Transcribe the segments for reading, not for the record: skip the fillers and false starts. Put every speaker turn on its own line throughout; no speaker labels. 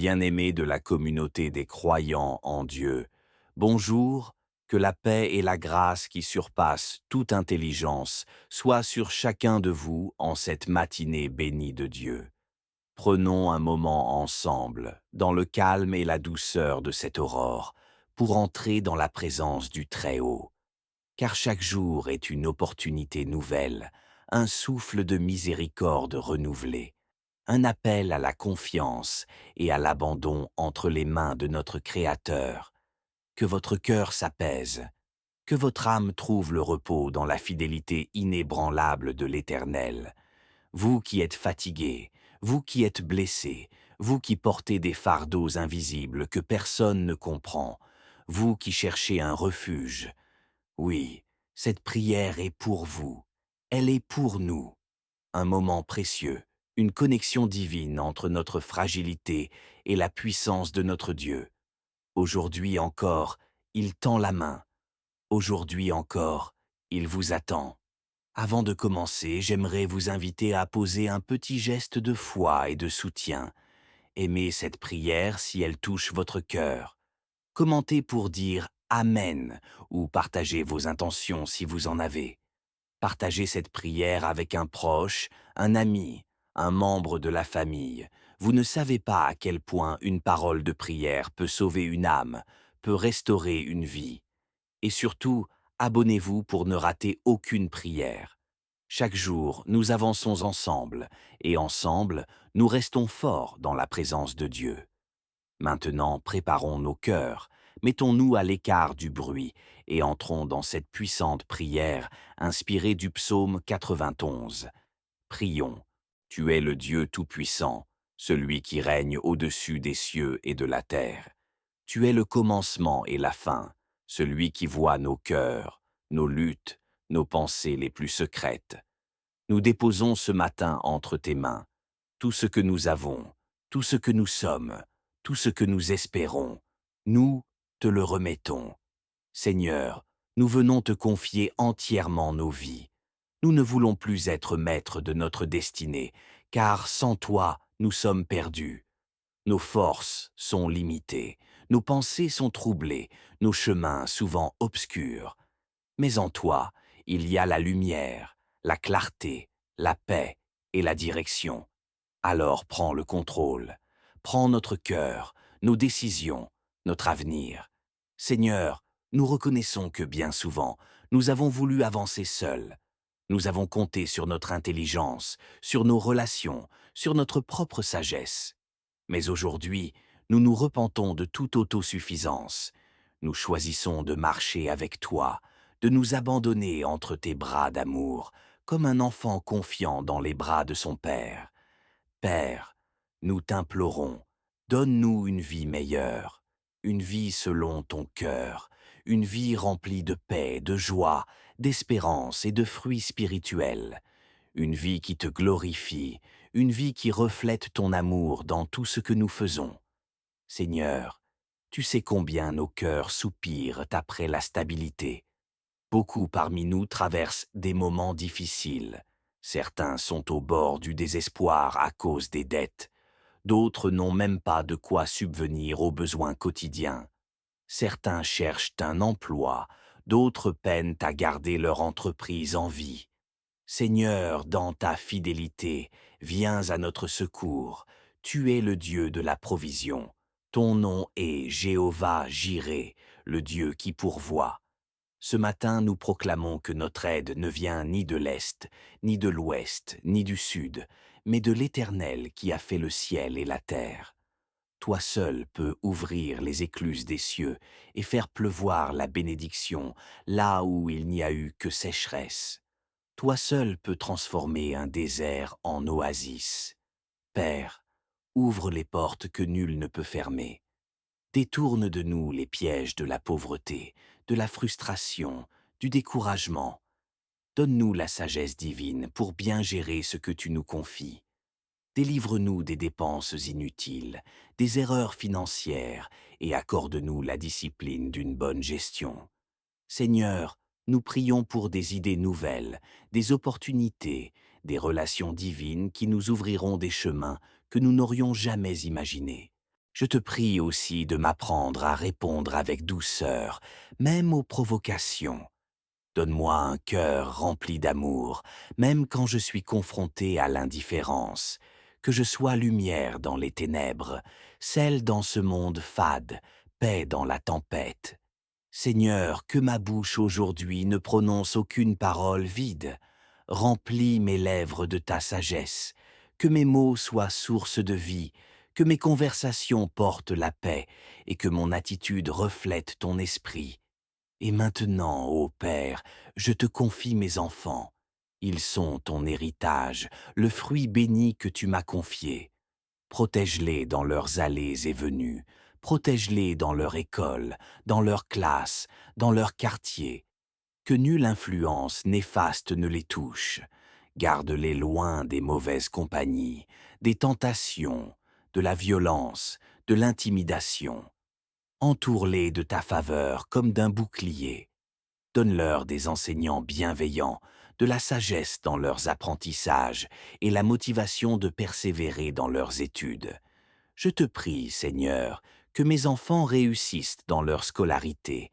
bien-aimés de la communauté des croyants en Dieu, bonjour, que la paix et la grâce qui surpassent toute intelligence soient sur chacun de vous en cette matinée bénie de Dieu. Prenons un moment ensemble, dans le calme et la douceur de cette aurore, pour entrer dans la présence du Très-Haut. Car chaque jour est une opportunité nouvelle, un souffle de miséricorde renouvelé, un appel à la confiance et à l'abandon entre les mains de notre Créateur. Que votre cœur s'apaise, que votre âme trouve le repos dans la fidélité inébranlable de l'Éternel. Vous qui êtes fatigués, vous qui êtes blessés, vous qui portez des fardeaux invisibles que personne ne comprend, vous qui cherchez un refuge, oui, cette prière est pour vous, elle est pour nous. Un moment précieux, une connexion divine entre notre fragilité et la puissance de notre Dieu. Aujourd'hui encore, il tend la main. Aujourd'hui encore, il vous attend. Avant de commencer, j'aimerais vous inviter à poser un petit geste de foi et de soutien. Aimez cette prière si elle touche votre cœur. Commentez pour dire Amen ou partagez vos intentions si vous en avez. Partagez cette prière avec un proche, un ami, un membre de la famille. Vous ne savez pas à quel point une parole de prière peut sauver une âme, peut restaurer une vie. Et surtout, abonnez-vous pour ne rater aucune prière. Chaque jour, nous avançons ensemble, et ensemble, nous restons forts dans la présence de Dieu. Maintenant, préparons nos cœurs, mettons-nous à l'écart du bruit et entrons dans cette puissante prière inspirée du psaume 91. Prions. Tu es le Dieu Tout-Puissant, celui qui règne au-dessus des cieux et de la terre. Tu es le commencement et la fin, celui qui voit nos cœurs, nos luttes, nos pensées les plus secrètes. Nous déposons ce matin entre tes mains tout ce que nous avons, tout ce que nous sommes, tout ce que nous espérons. Nous te le remettons. Seigneur, nous venons te confier entièrement nos vies. Nous ne voulons plus être maîtres de notre destinée, car sans toi, nous sommes perdus. Nos forces sont limitées, nos pensées sont troublées, nos chemins souvent obscurs. Mais en toi, il y a la lumière, la clarté, la paix et la direction. Alors prends le contrôle, prends notre cœur, nos décisions, notre avenir. Seigneur, nous reconnaissons que bien souvent, nous avons voulu avancer seuls. Nous avons compté sur notre intelligence, sur nos relations, sur notre propre sagesse. Mais aujourd'hui, nous nous repentons de toute autosuffisance. Nous choisissons de marcher avec toi, de nous abandonner entre tes bras d'amour, comme un enfant confiant dans les bras de son Père. Père, nous t'implorons, donne-nous une vie meilleure, une vie selon ton cœur, une vie remplie de paix, de joie, d'espérance et de fruits spirituels, une vie qui te glorifie, une vie qui reflète ton amour dans tout ce que nous faisons. Seigneur, tu sais combien nos cœurs soupirent après la stabilité. Beaucoup parmi nous traversent des moments difficiles. Certains sont au bord du désespoir à cause des dettes. D'autres n'ont même pas de quoi subvenir aux besoins quotidiens. Certains cherchent un emploi, d'autres peinent à garder leur entreprise en vie. Seigneur, dans ta fidélité, viens à notre secours. Tu es le Dieu de la provision. Ton nom est Jéhovah Jireh, le Dieu qui pourvoit. Ce matin, nous proclamons que notre aide ne vient ni de l'Est, ni de l'Ouest, ni du Sud, mais de l'Éternel qui a fait le ciel et la terre. Toi seul peux ouvrir les écluses des cieux et faire pleuvoir la bénédiction là où il n'y a eu que sécheresse. Toi seul peux transformer un désert en oasis. Père, ouvre les portes que nul ne peut fermer. Détourne de nous les pièges de la pauvreté, de la frustration, du découragement. Donne-nous la sagesse divine pour bien gérer ce que tu nous confies. Délivre-nous des dépenses inutiles, des erreurs financières et accorde-nous la discipline d'une bonne gestion. Seigneur, nous prions pour des idées nouvelles, des opportunités, des relations divines qui nous ouvriront des chemins que nous n'aurions jamais imaginés. Je te prie aussi de m'apprendre à répondre avec douceur, même aux provocations. Donne-moi un cœur rempli d'amour, même quand je suis confronté à l'indifférence. Que je sois lumière dans les ténèbres, celle dans ce monde fade, paix dans la tempête. Seigneur, que ma bouche aujourd'hui ne prononce aucune parole vide. Remplis mes lèvres de ta sagesse, que mes mots soient source de vie, que mes conversations portent la paix et que mon attitude reflète ton esprit. Et maintenant, ô Père, je te confie mes enfants. Ils sont ton héritage, le fruit béni que tu m'as confié. Protège-les dans leurs allées et venues, protège-les dans leur école, dans leur classe, dans leur quartier. Que nulle influence néfaste ne les touche. Garde-les loin des mauvaises compagnies, des tentations, de la violence, de l'intimidation. Entoure-les de ta faveur comme d'un bouclier. Donne-leur des enseignants bienveillants, de la sagesse dans leurs apprentissages et la motivation de persévérer dans leurs études. Je te prie, Seigneur, que mes enfants réussissent dans leur scolarité,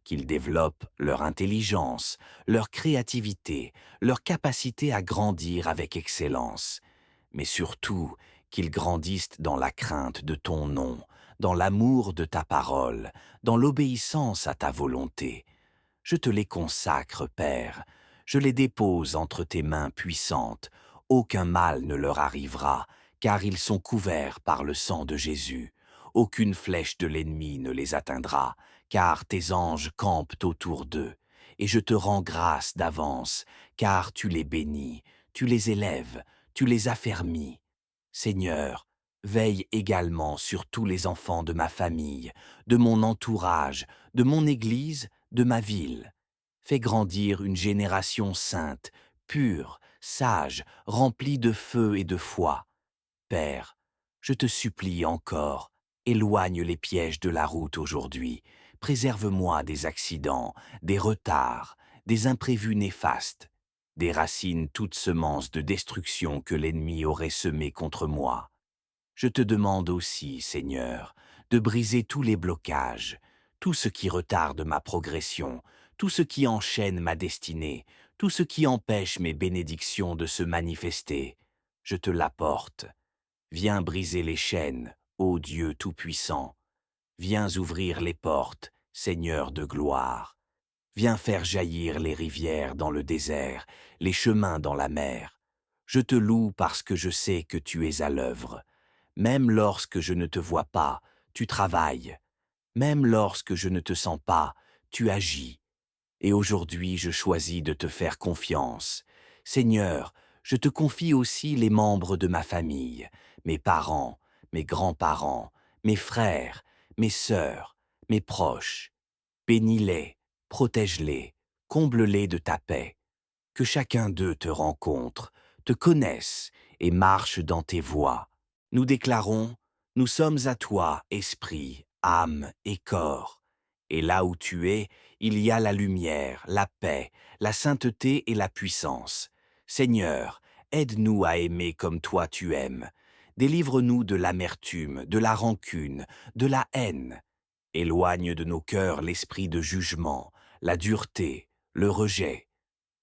qu'ils développent leur intelligence, leur créativité, leur capacité à grandir avec excellence, mais surtout qu'ils grandissent dans la crainte de ton nom, dans l'amour de ta parole, dans l'obéissance à ta volonté. Je te les consacre, Père, je les dépose entre tes mains puissantes. Aucun mal ne leur arrivera, car ils sont couverts par le sang de Jésus. Aucune flèche de l'ennemi ne les atteindra, car tes anges campent autour d'eux. Et je te rends grâce d'avance, car tu les bénis, tu les élèves, tu les affermis. Seigneur, veille également sur tous les enfants de ma famille, de mon entourage, de mon Église, de ma ville. Fais grandir une génération sainte, pure, sage, remplie de feu et de foi. Père, je te supplie encore, éloigne les pièges de la route aujourd'hui, préserve-moi des accidents, des retards, des imprévus néfastes, des racines toutes semences de destruction que l'ennemi aurait semées contre moi. Je te demande aussi, Seigneur, de briser tous les blocages, tout ce qui retarde ma progression, tout ce qui enchaîne ma destinée, tout ce qui empêche mes bénédictions de se manifester. Je te l'apporte. Viens briser les chaînes, ô Dieu Tout-Puissant. Viens ouvrir les portes, Seigneur de gloire. Viens faire jaillir les rivières dans le désert, les chemins dans la mer. Je te loue parce que je sais que tu es à l'œuvre. Même lorsque je ne te vois pas, tu travailles. Même lorsque je ne te sens pas, tu agis. Et aujourd'hui, je choisis de te faire confiance. Seigneur, je te confie aussi les membres de ma famille, mes parents, mes grands-parents, mes frères, mes sœurs, mes proches. Bénis-les, protège-les, comble-les de ta paix. Que chacun d'eux te rencontre, te connaisse et marche dans tes voies. Nous déclarons, nous sommes à toi, esprit, âme et corps. Et là où tu es, il y a la lumière, la paix, la sainteté et la puissance. Seigneur, aide-nous à aimer comme toi tu aimes. Délivre-nous de l'amertume, de la rancune, de la haine. Éloigne de nos cœurs l'esprit de jugement, la dureté, le rejet.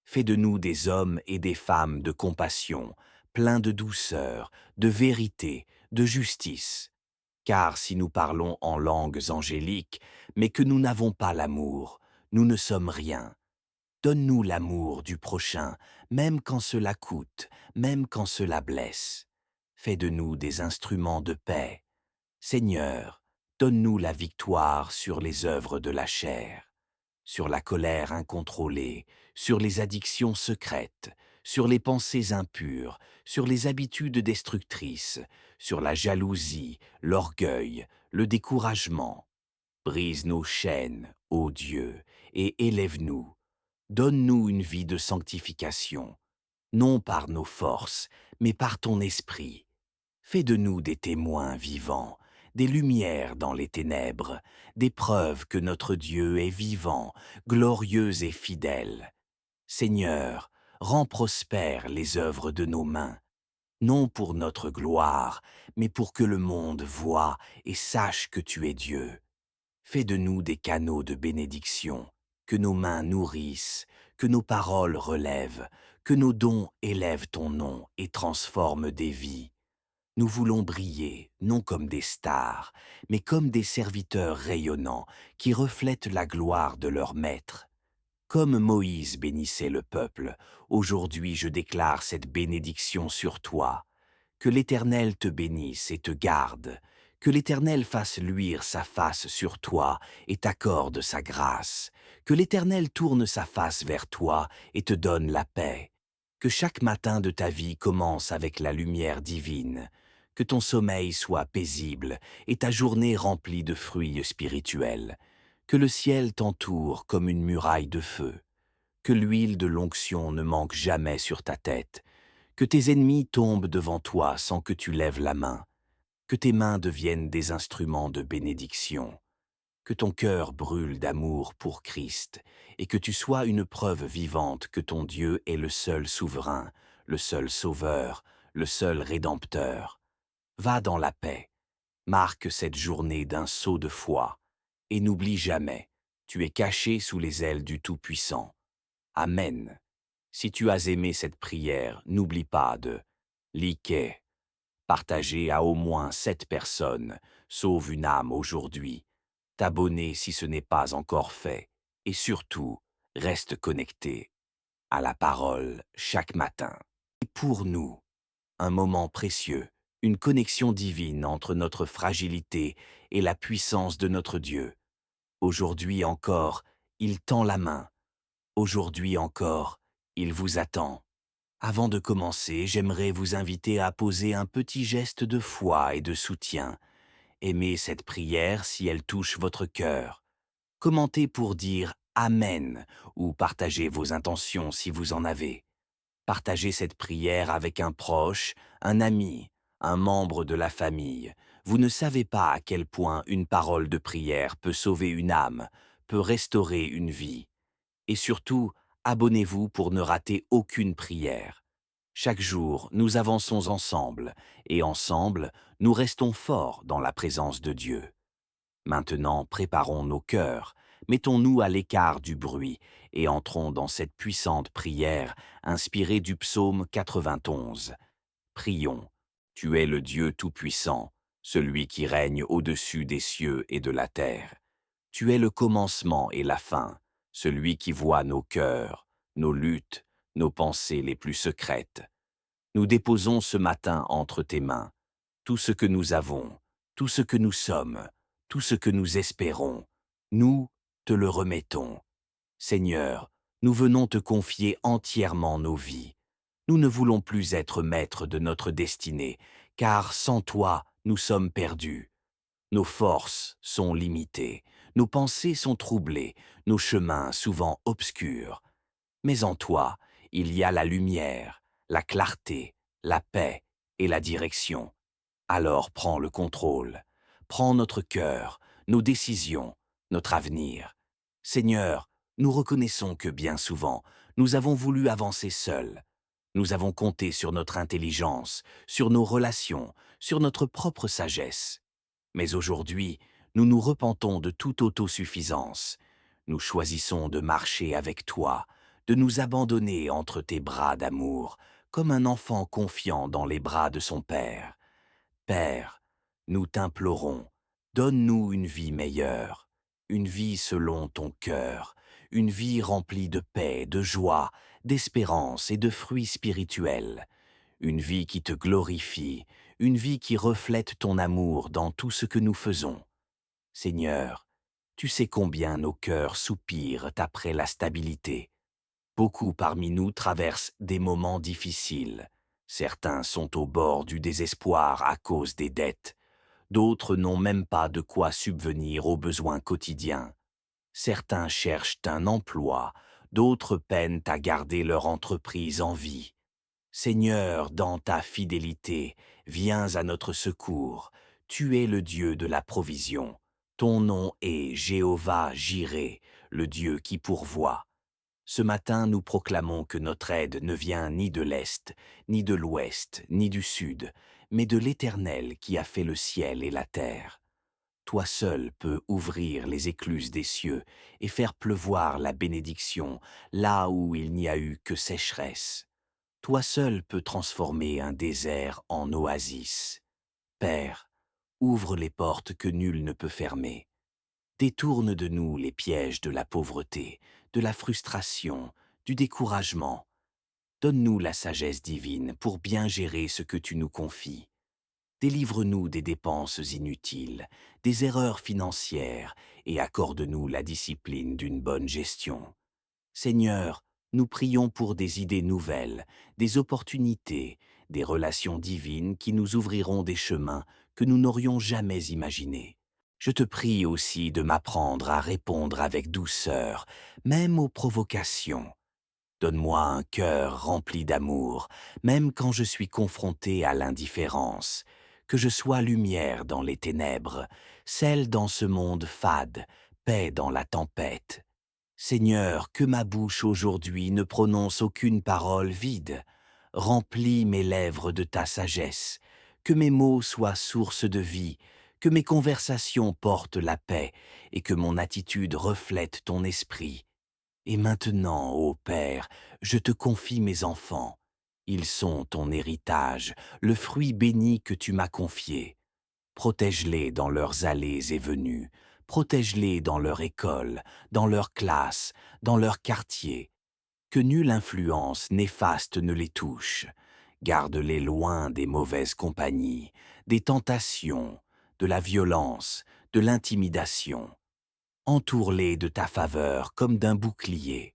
Fais de nous des hommes et des femmes de compassion, pleins de douceur, de vérité, de justice. Car si nous parlons en langues angéliques, mais que nous n'avons pas l'amour, nous ne sommes rien. Donne-nous l'amour du prochain, même quand cela coûte, même quand cela blesse. Fais de nous des instruments de paix. Seigneur, donne-nous la victoire sur les œuvres de la chair, sur la colère incontrôlée, sur les addictions secrètes, sur les pensées impures, sur les habitudes destructrices, sur la jalousie, l'orgueil, le découragement. Brise nos chaînes, ô Dieu, et élève-nous. Donne-nous une vie de sanctification, non par nos forces, mais par ton esprit. Fais de nous des témoins vivants, des lumières dans les ténèbres, des preuves que notre Dieu est vivant, glorieux et fidèle. Seigneur, rends prospères les œuvres de nos mains. non pour notre gloire, mais pour que le monde voie et sache que tu es Dieu. Fais de nous des canaux de bénédiction, que nos mains nourrissent, que nos paroles relèvent, que nos dons élèvent ton nom et transforment des vies. Nous voulons briller, non comme des stars, mais comme des serviteurs rayonnants qui reflètent la gloire de leur maître. Comme Moïse bénissait le peuple, aujourd'hui je déclare cette bénédiction sur toi. Que l'Éternel te bénisse et te garde. Que l'Éternel fasse luire sa face sur toi et t'accorde sa grâce. Que l'Éternel tourne sa face vers toi et te donne la paix. Que chaque matin de ta vie commence avec la lumière divine. Que ton sommeil soit paisible et ta journée remplie de fruits spirituels. Que le ciel t'entoure comme une muraille de feu. Que l'huile de l'onction ne manque jamais sur ta tête. Que tes ennemis tombent devant toi sans que tu lèves la main. Que tes mains deviennent des instruments de bénédiction. Que ton cœur brûle d'amour pour Christ et que tu sois une preuve vivante que ton Dieu est le seul souverain, le seul sauveur, le seul rédempteur. Va dans la paix, marque cette journée d'un saut de foi et n'oublie jamais, tu es caché sous les ailes du Tout-Puissant. Amen. Si tu as aimé cette prière, n'oublie pas de liker, partager à au moins 7 personnes, sauve une âme aujourd'hui, t'abonner si ce n'est pas encore fait, et surtout, reste connecté à la parole chaque matin. Et pour nous, un moment précieux, une connexion divine entre notre fragilité et la puissance de notre Dieu. Aujourd'hui encore, il tend la main. Aujourd'hui encore, il vous attend. Avant de commencer, j'aimerais vous inviter à poser un petit geste de foi et de soutien. Aimez cette prière si elle touche votre cœur. Commentez pour dire Amen ou partagez vos intentions si vous en avez. Partagez cette prière avec un proche, un ami, un membre de la famille. Vous ne savez pas à quel point une parole de prière peut sauver une âme, peut restaurer une vie. Et surtout, abonnez-vous pour ne rater aucune prière. Chaque jour, nous avançons ensemble, et ensemble, nous restons forts dans la présence de Dieu. Maintenant, préparons nos cœurs, mettons-nous à l'écart du bruit, et entrons dans cette puissante prière inspirée du psaume 91. Prions. Tu es le Dieu Tout-Puissant, celui qui règne au-dessus des cieux et de la terre. Tu es le commencement et la fin, celui qui voit nos cœurs, nos luttes, nos pensées les plus secrètes. Nous déposons ce matin entre tes mains tout ce que nous avons, tout ce que nous sommes, tout ce que nous espérons. Nous te le remettons. Seigneur, nous venons te confier entièrement nos vies. Nous ne voulons plus être maîtres de notre destinée, car sans toi, nous sommes perdus. Nos forces sont limitées, nos pensées sont troublées, nos chemins souvent obscurs. Mais en toi, il y a la lumière, la clarté, la paix et la direction. Alors prends le contrôle, prends notre cœur, nos décisions, notre avenir. Seigneur, nous reconnaissons que bien souvent, nous avons voulu avancer seuls. Nous avons compté sur notre intelligence, sur nos relations, sur notre propre sagesse. Mais aujourd'hui, nous nous repentons de toute autosuffisance. Nous choisissons de marcher avec toi, de nous abandonner entre tes bras d'amour, comme un enfant confiant dans les bras de son Père. Père, nous t'implorons, donne-nous une vie meilleure, une vie selon ton cœur, une vie remplie de paix, de joie, d'espérance et de fruits spirituels, une vie qui te glorifie, une vie qui reflète ton amour dans tout ce que nous faisons. Seigneur, tu sais combien nos cœurs soupirent après la stabilité. Beaucoup parmi nous traversent des moments difficiles. Certains sont au bord du désespoir à cause des dettes. D'autres n'ont même pas de quoi subvenir aux besoins quotidiens. Certains cherchent un emploi, d'autres peinent à garder leur entreprise en vie. Seigneur, dans ta fidélité, viens à notre secours. Tu es le Dieu de la provision. Ton nom est Jéhovah Jireh, le Dieu qui pourvoit. Ce matin, nous proclamons que notre aide ne vient ni de l'Est, ni de l'Ouest, ni du Sud, mais de l'Éternel qui a fait le ciel et la terre. Toi seul peux ouvrir les écluses des cieux et faire pleuvoir la bénédiction là où il n'y a eu que sécheresse. Toi seul peux transformer un désert en oasis. Père, ouvre les portes que nul ne peut fermer. Détourne de nous les pièges de la pauvreté, de la frustration, du découragement. Donne-nous la sagesse divine pour bien gérer ce que tu nous confies. Délivre-nous des dépenses inutiles, des erreurs financières et accorde-nous la discipline d'une bonne gestion. Seigneur, nous prions pour des idées nouvelles, des opportunités, des relations divines qui nous ouvriront des chemins que nous n'aurions jamais imaginés. Je te prie aussi de m'apprendre à répondre avec douceur, même aux provocations. Donne-moi un cœur rempli d'amour, même quand je suis confronté à l'indifférence. Que je sois lumière dans les ténèbres, celle dans ce monde fade, paix dans la tempête. Seigneur, que ma bouche aujourd'hui ne prononce aucune parole vide. Remplis mes lèvres de ta sagesse. Que mes mots soient source de vie, que mes conversations portent la paix et que mon attitude reflète ton esprit. Et maintenant, ô Père, je te confie mes enfants. Ils sont ton héritage, le fruit béni que tu m'as confié. Protège-les dans leurs allées et venues, protège-les dans leur école, dans leur classe, dans leur quartier. Que nulle influence néfaste ne les touche. Garde-les loin des mauvaises compagnies, des tentations, de la violence, de l'intimidation. Entoure-les de ta faveur comme d'un bouclier.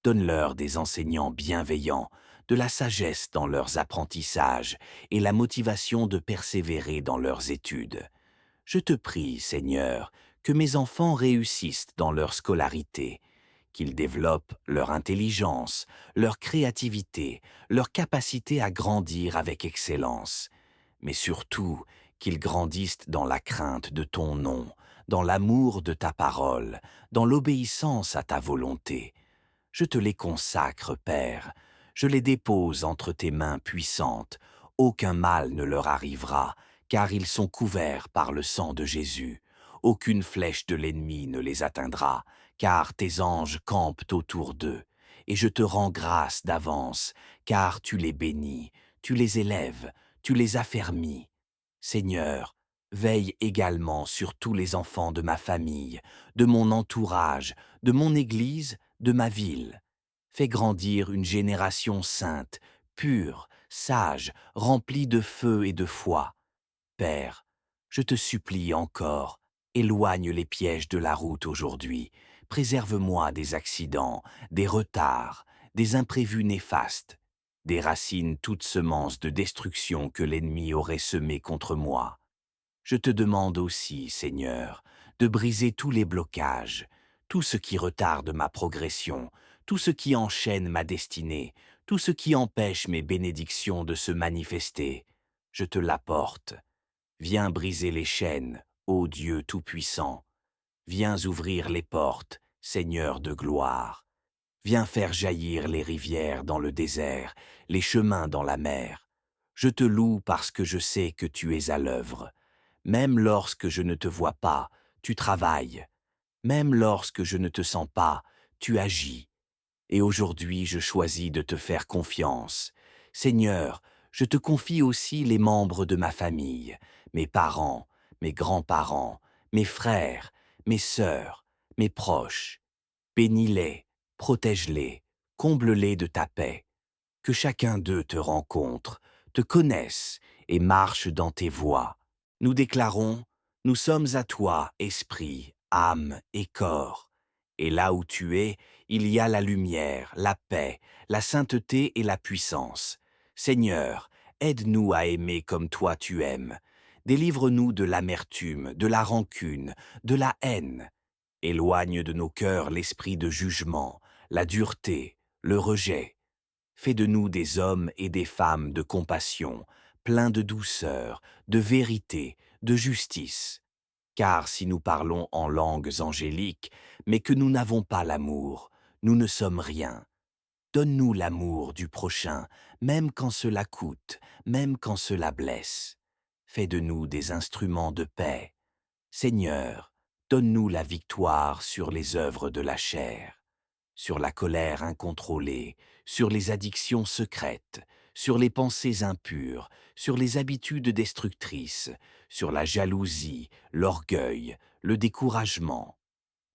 Donne-leur des enseignants bienveillants, de la sagesse dans leurs apprentissages et la motivation de persévérer dans leurs études. Je te prie, Seigneur, que mes enfants réussissent dans leur scolarité, qu'ils développent leur intelligence, leur créativité, leur capacité à grandir avec excellence, mais surtout qu'ils grandissent dans la crainte de ton nom, dans l'amour de ta parole, dans l'obéissance à ta volonté. Je te les consacre, Père, je les dépose entre tes mains puissantes. Aucun mal ne leur arrivera, car ils sont couverts par le sang de Jésus. Aucune flèche de l'ennemi ne les atteindra, car tes anges campent autour d'eux. Et je te rends grâce d'avance, car tu les bénis, tu les élèves, tu les affermis. Seigneur, veille également sur tous les enfants de ma famille, de mon entourage, de mon Église, de ma ville. Fais grandir une génération sainte, pure, sage, remplie de feu et de foi. Père, je te supplie encore, éloigne les pièges de la route aujourd'hui, préserve-moi des accidents, des retards, des imprévus néfastes, des racines toutes semences de destruction que l'ennemi aurait semées contre moi. Je te demande aussi, Seigneur, de briser tous les blocages, tout ce qui retarde ma progression, tout ce qui enchaîne ma destinée, tout ce qui empêche mes bénédictions de se manifester. Je te l'apporte. Viens briser les chaînes, ô Dieu Tout-Puissant. Viens ouvrir les portes, Seigneur de gloire. Viens faire jaillir les rivières dans le désert, les chemins dans la mer. Je te loue parce que je sais que tu es à l'œuvre. Même lorsque je ne te vois pas, tu travailles. Même lorsque je ne te sens pas, tu agis. Et aujourd'hui, je choisis de te faire confiance. Seigneur, je te confie aussi les membres de ma famille, mes parents, mes grands-parents, mes frères, mes sœurs, mes proches. Bénis-les, protège-les, comble-les de ta paix. Que chacun d'eux te rencontre, te connaisse et marche dans tes voies. Nous déclarons, nous sommes à toi, esprit, âme et corps. Et là où tu es, il y a la lumière, la paix, la sainteté et la puissance. Seigneur, aide-nous à aimer comme toi tu aimes. Délivre-nous de l'amertume, de la rancune, de la haine. Éloigne de nos cœurs l'esprit de jugement, la dureté, le rejet. Fais de nous des hommes et des femmes de compassion, pleins de douceur, de vérité, de justice. Car si nous parlons en langues angéliques, mais que nous n'avons pas l'amour, nous ne sommes rien. Donne-nous l'amour du prochain, même quand cela coûte, même quand cela blesse. Fais de nous des instruments de paix. Seigneur, donne-nous la victoire sur les œuvres de la chair, sur la colère incontrôlée, sur les addictions secrètes, sur les pensées impures, sur les habitudes destructrices, sur la jalousie, l'orgueil, le découragement.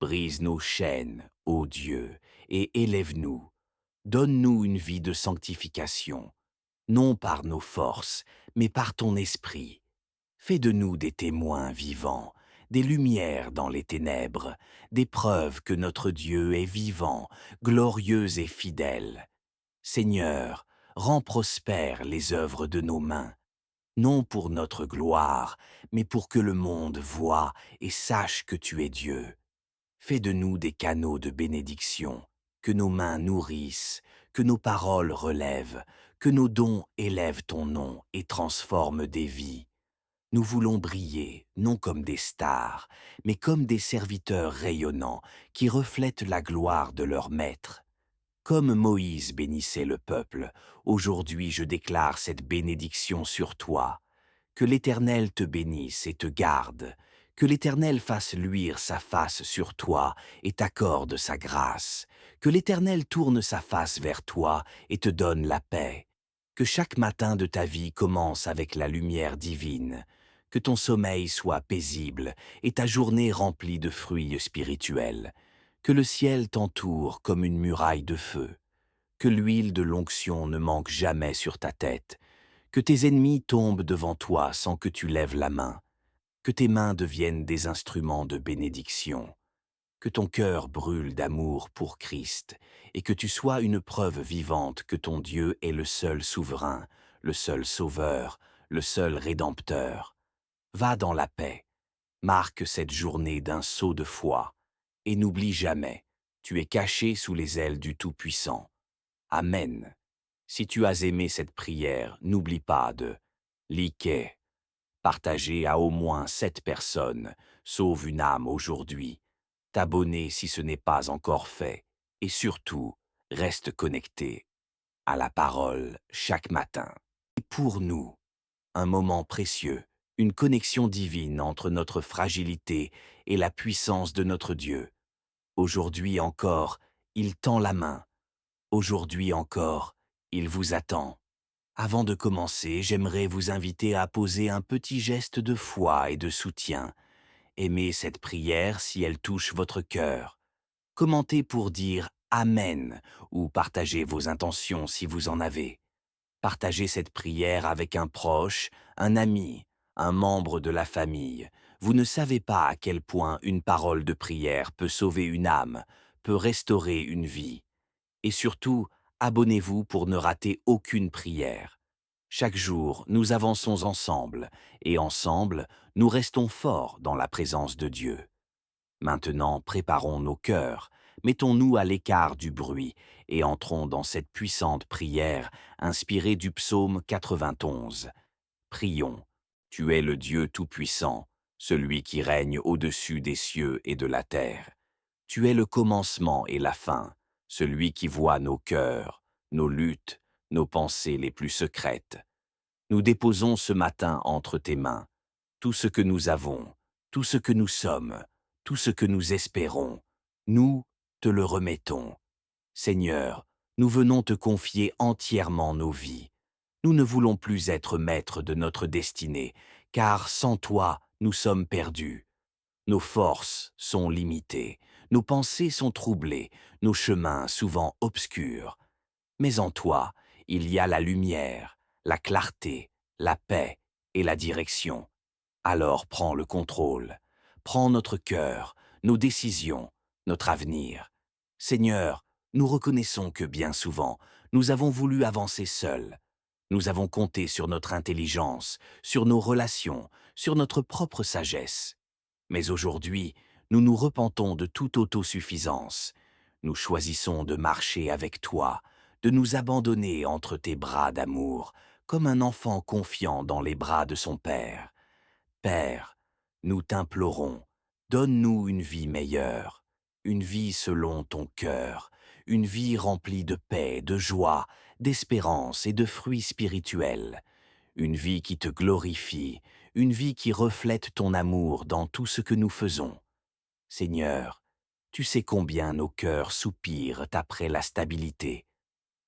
Brise nos chaînes, ô Dieu, et élève-nous. Donne-nous une vie de sanctification, non par nos forces, mais par ton esprit. Fais de nous des témoins vivants, des lumières dans les ténèbres, des preuves que notre Dieu est vivant, glorieux et fidèle. Seigneur, rends prospères les œuvres de nos mains, non pour notre gloire, mais pour que le monde voie et sache que tu es Dieu. Fais de nous des canaux de bénédiction, que nos mains nourrissent, que nos paroles relèvent, que nos dons élèvent ton nom et transforment des vies. Nous voulons briller, non comme des stars, mais comme des serviteurs rayonnants qui reflètent la gloire de leur maître. Comme Moïse bénissait le peuple, aujourd'hui je déclare cette bénédiction sur toi. Que l'Éternel te bénisse et te garde. Que l'Éternel fasse luire sa face sur toi et t'accorde sa grâce. Que l'Éternel tourne sa face vers toi et te donne la paix. Que chaque matin de ta vie commence avec la lumière divine. Que ton sommeil soit paisible et ta journée remplie de fruits spirituels. Que le ciel t'entoure comme une muraille de feu. Que l'huile de l'onction ne manque jamais sur ta tête. Que tes ennemis tombent devant toi sans que tu lèves la main. Que tes mains deviennent des instruments de bénédiction. Que ton cœur brûle d'amour pour Christ et que tu sois une preuve vivante que ton Dieu est le seul souverain, le seul sauveur, le seul rédempteur. Va dans la paix, marque cette journée d'un saut de foi et n'oublie jamais, tu es caché sous les ailes du Tout-Puissant. Amen. Si tu as aimé cette prière, n'oublie pas de liker, partager à au moins 7 personnes, sauve une âme aujourd'hui, t'abonner si ce n'est pas encore fait, et surtout, reste connecté à la parole chaque matin. Et pour nous, un moment précieux, une connexion divine entre notre fragilité et la puissance de notre Dieu. Aujourd'hui encore, il tend la main. Aujourd'hui encore, il vous attend. Avant de commencer, j'aimerais vous inviter à poser un petit geste de foi et de soutien. Aimez cette prière si elle touche votre cœur. Commentez pour dire Amen ou partagez vos intentions si vous en avez. Partagez cette prière avec un proche, un ami, un membre de la famille. Vous ne savez pas à quel point une parole de prière peut sauver une âme, peut restaurer une vie. Et surtout, abonnez-vous pour ne rater aucune prière. Chaque jour, nous avançons ensemble, et ensemble, nous restons forts dans la présence de Dieu. Maintenant, préparons nos cœurs, mettons-nous à l'écart du bruit, et entrons dans cette puissante prière inspirée du psaume 91. Prions. Tu es le Dieu Tout-Puissant, celui qui règne au-dessus des cieux et de la terre. Tu es le commencement et la fin, celui qui voit nos cœurs, nos luttes, nos pensées les plus secrètes. Nous déposons ce matin entre tes mains tout ce que nous avons, tout ce que nous sommes, tout ce que nous espérons. Nous te le remettons. Seigneur, nous venons te confier entièrement nos vies. Nous ne voulons plus être maîtres de notre destinée, car sans toi, nous sommes perdus. Nos forces sont limitées, nos pensées sont troublées, nos chemins souvent obscurs. Mais en toi, il y a la lumière, la clarté, la paix et la direction. Alors prends le contrôle, prends notre cœur, nos décisions, notre avenir. Seigneur, nous reconnaissons que bien souvent, nous avons voulu avancer seuls. Nous avons compté sur notre intelligence, sur nos relations, sur notre propre sagesse. Mais aujourd'hui, nous nous repentons de toute autosuffisance. Nous choisissons de marcher avec toi, de nous abandonner entre tes bras d'amour, comme un enfant confiant dans les bras de son Père. Père, nous t'implorons, donne-nous une vie meilleure, une vie selon ton cœur, une vie remplie de paix, de joie, d'espérance et de fruits spirituels, une vie qui te glorifie, une vie qui reflète ton amour dans tout ce que nous faisons. Seigneur, tu sais combien nos cœurs soupirent après la stabilité.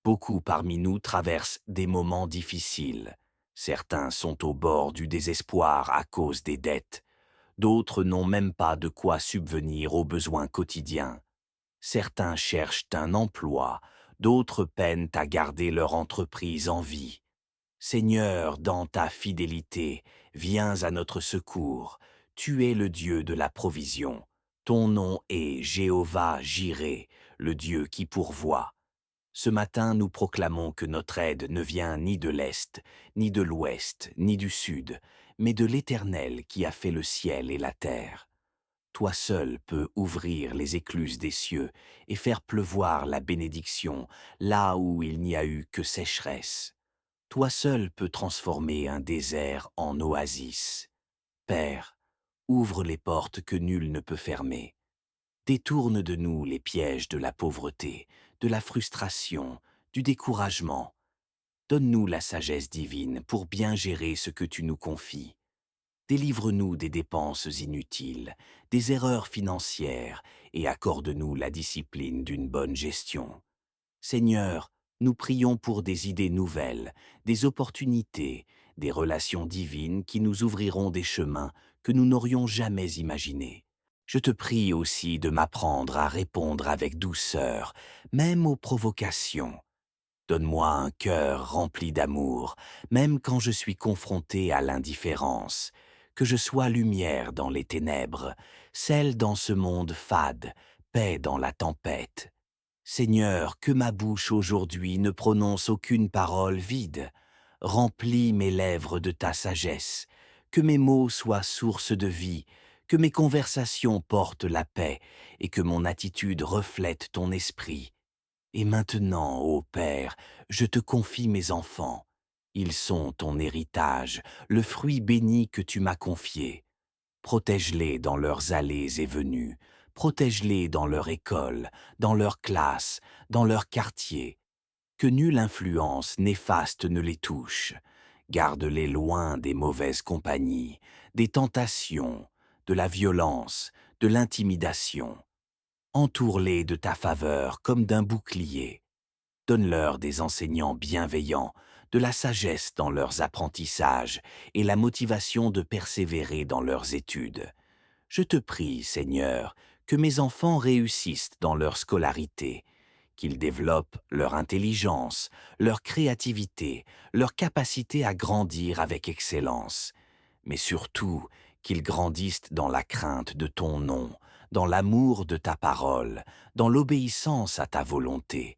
Beaucoup parmi nous traversent des moments difficiles. Certains sont au bord du désespoir à cause des dettes. D'autres n'ont même pas de quoi subvenir aux besoins quotidiens. Certains cherchent un emploi, d'autres peinent à garder leur entreprise en vie. Seigneur, dans ta fidélité, viens à notre secours. Tu es le Dieu de la provision. Ton nom est Jéhovah Jireh, le Dieu qui pourvoit. Ce matin, nous proclamons que notre aide ne vient ni de l'Est, ni de l'Ouest, ni du Sud, mais de l'Éternel qui a fait le ciel et la terre. Toi seul peux ouvrir les écluses des cieux et faire pleuvoir la bénédiction là où il n'y a eu que sécheresse. Toi seul peux transformer un désert en oasis. Père, ouvre les portes que nul ne peut fermer. Détourne de nous les pièges de la pauvreté, de la frustration, du découragement. Donne-nous la sagesse divine pour bien gérer ce que tu nous confies. Délivre-nous des dépenses inutiles, des erreurs financières et accorde-nous la discipline d'une bonne gestion. Seigneur, nous prions pour des idées nouvelles, des opportunités, des relations divines qui nous ouvriront des chemins que nous n'aurions jamais imaginés. Je te prie aussi de m'apprendre à répondre avec douceur, même aux provocations. Donne-moi un cœur rempli d'amour, même quand je suis confronté à l'indifférence, que je sois lumière dans les ténèbres, celle dans ce monde fade, paix dans la tempête. Seigneur, que ma bouche aujourd'hui ne prononce aucune parole vide. Remplis mes lèvres de ta sagesse, que mes mots soient source de vie, que mes conversations portent la paix et que mon attitude reflète ton esprit. Et maintenant, ô Père, je te confie mes enfants. Ils sont ton héritage, le fruit béni que tu m'as confié. Protège-les dans leurs allées et venues, protège-les dans leur école, dans leur classe, dans leur quartier. Que nulle influence néfaste ne les touche. Garde-les loin des mauvaises compagnies, des tentations, de la violence, de l'intimidation. Entoure-les de ta faveur comme d'un bouclier. Donne-leur des enseignants bienveillants, de la sagesse dans leurs apprentissages et la motivation de persévérer dans leurs études. Je te prie, Seigneur, que mes enfants réussissent dans leur scolarité, qu'ils développent leur intelligence, leur créativité, leur capacité à grandir avec excellence, mais surtout qu'ils grandissent dans la crainte de ton nom, dans l'amour de ta parole, dans l'obéissance à ta volonté.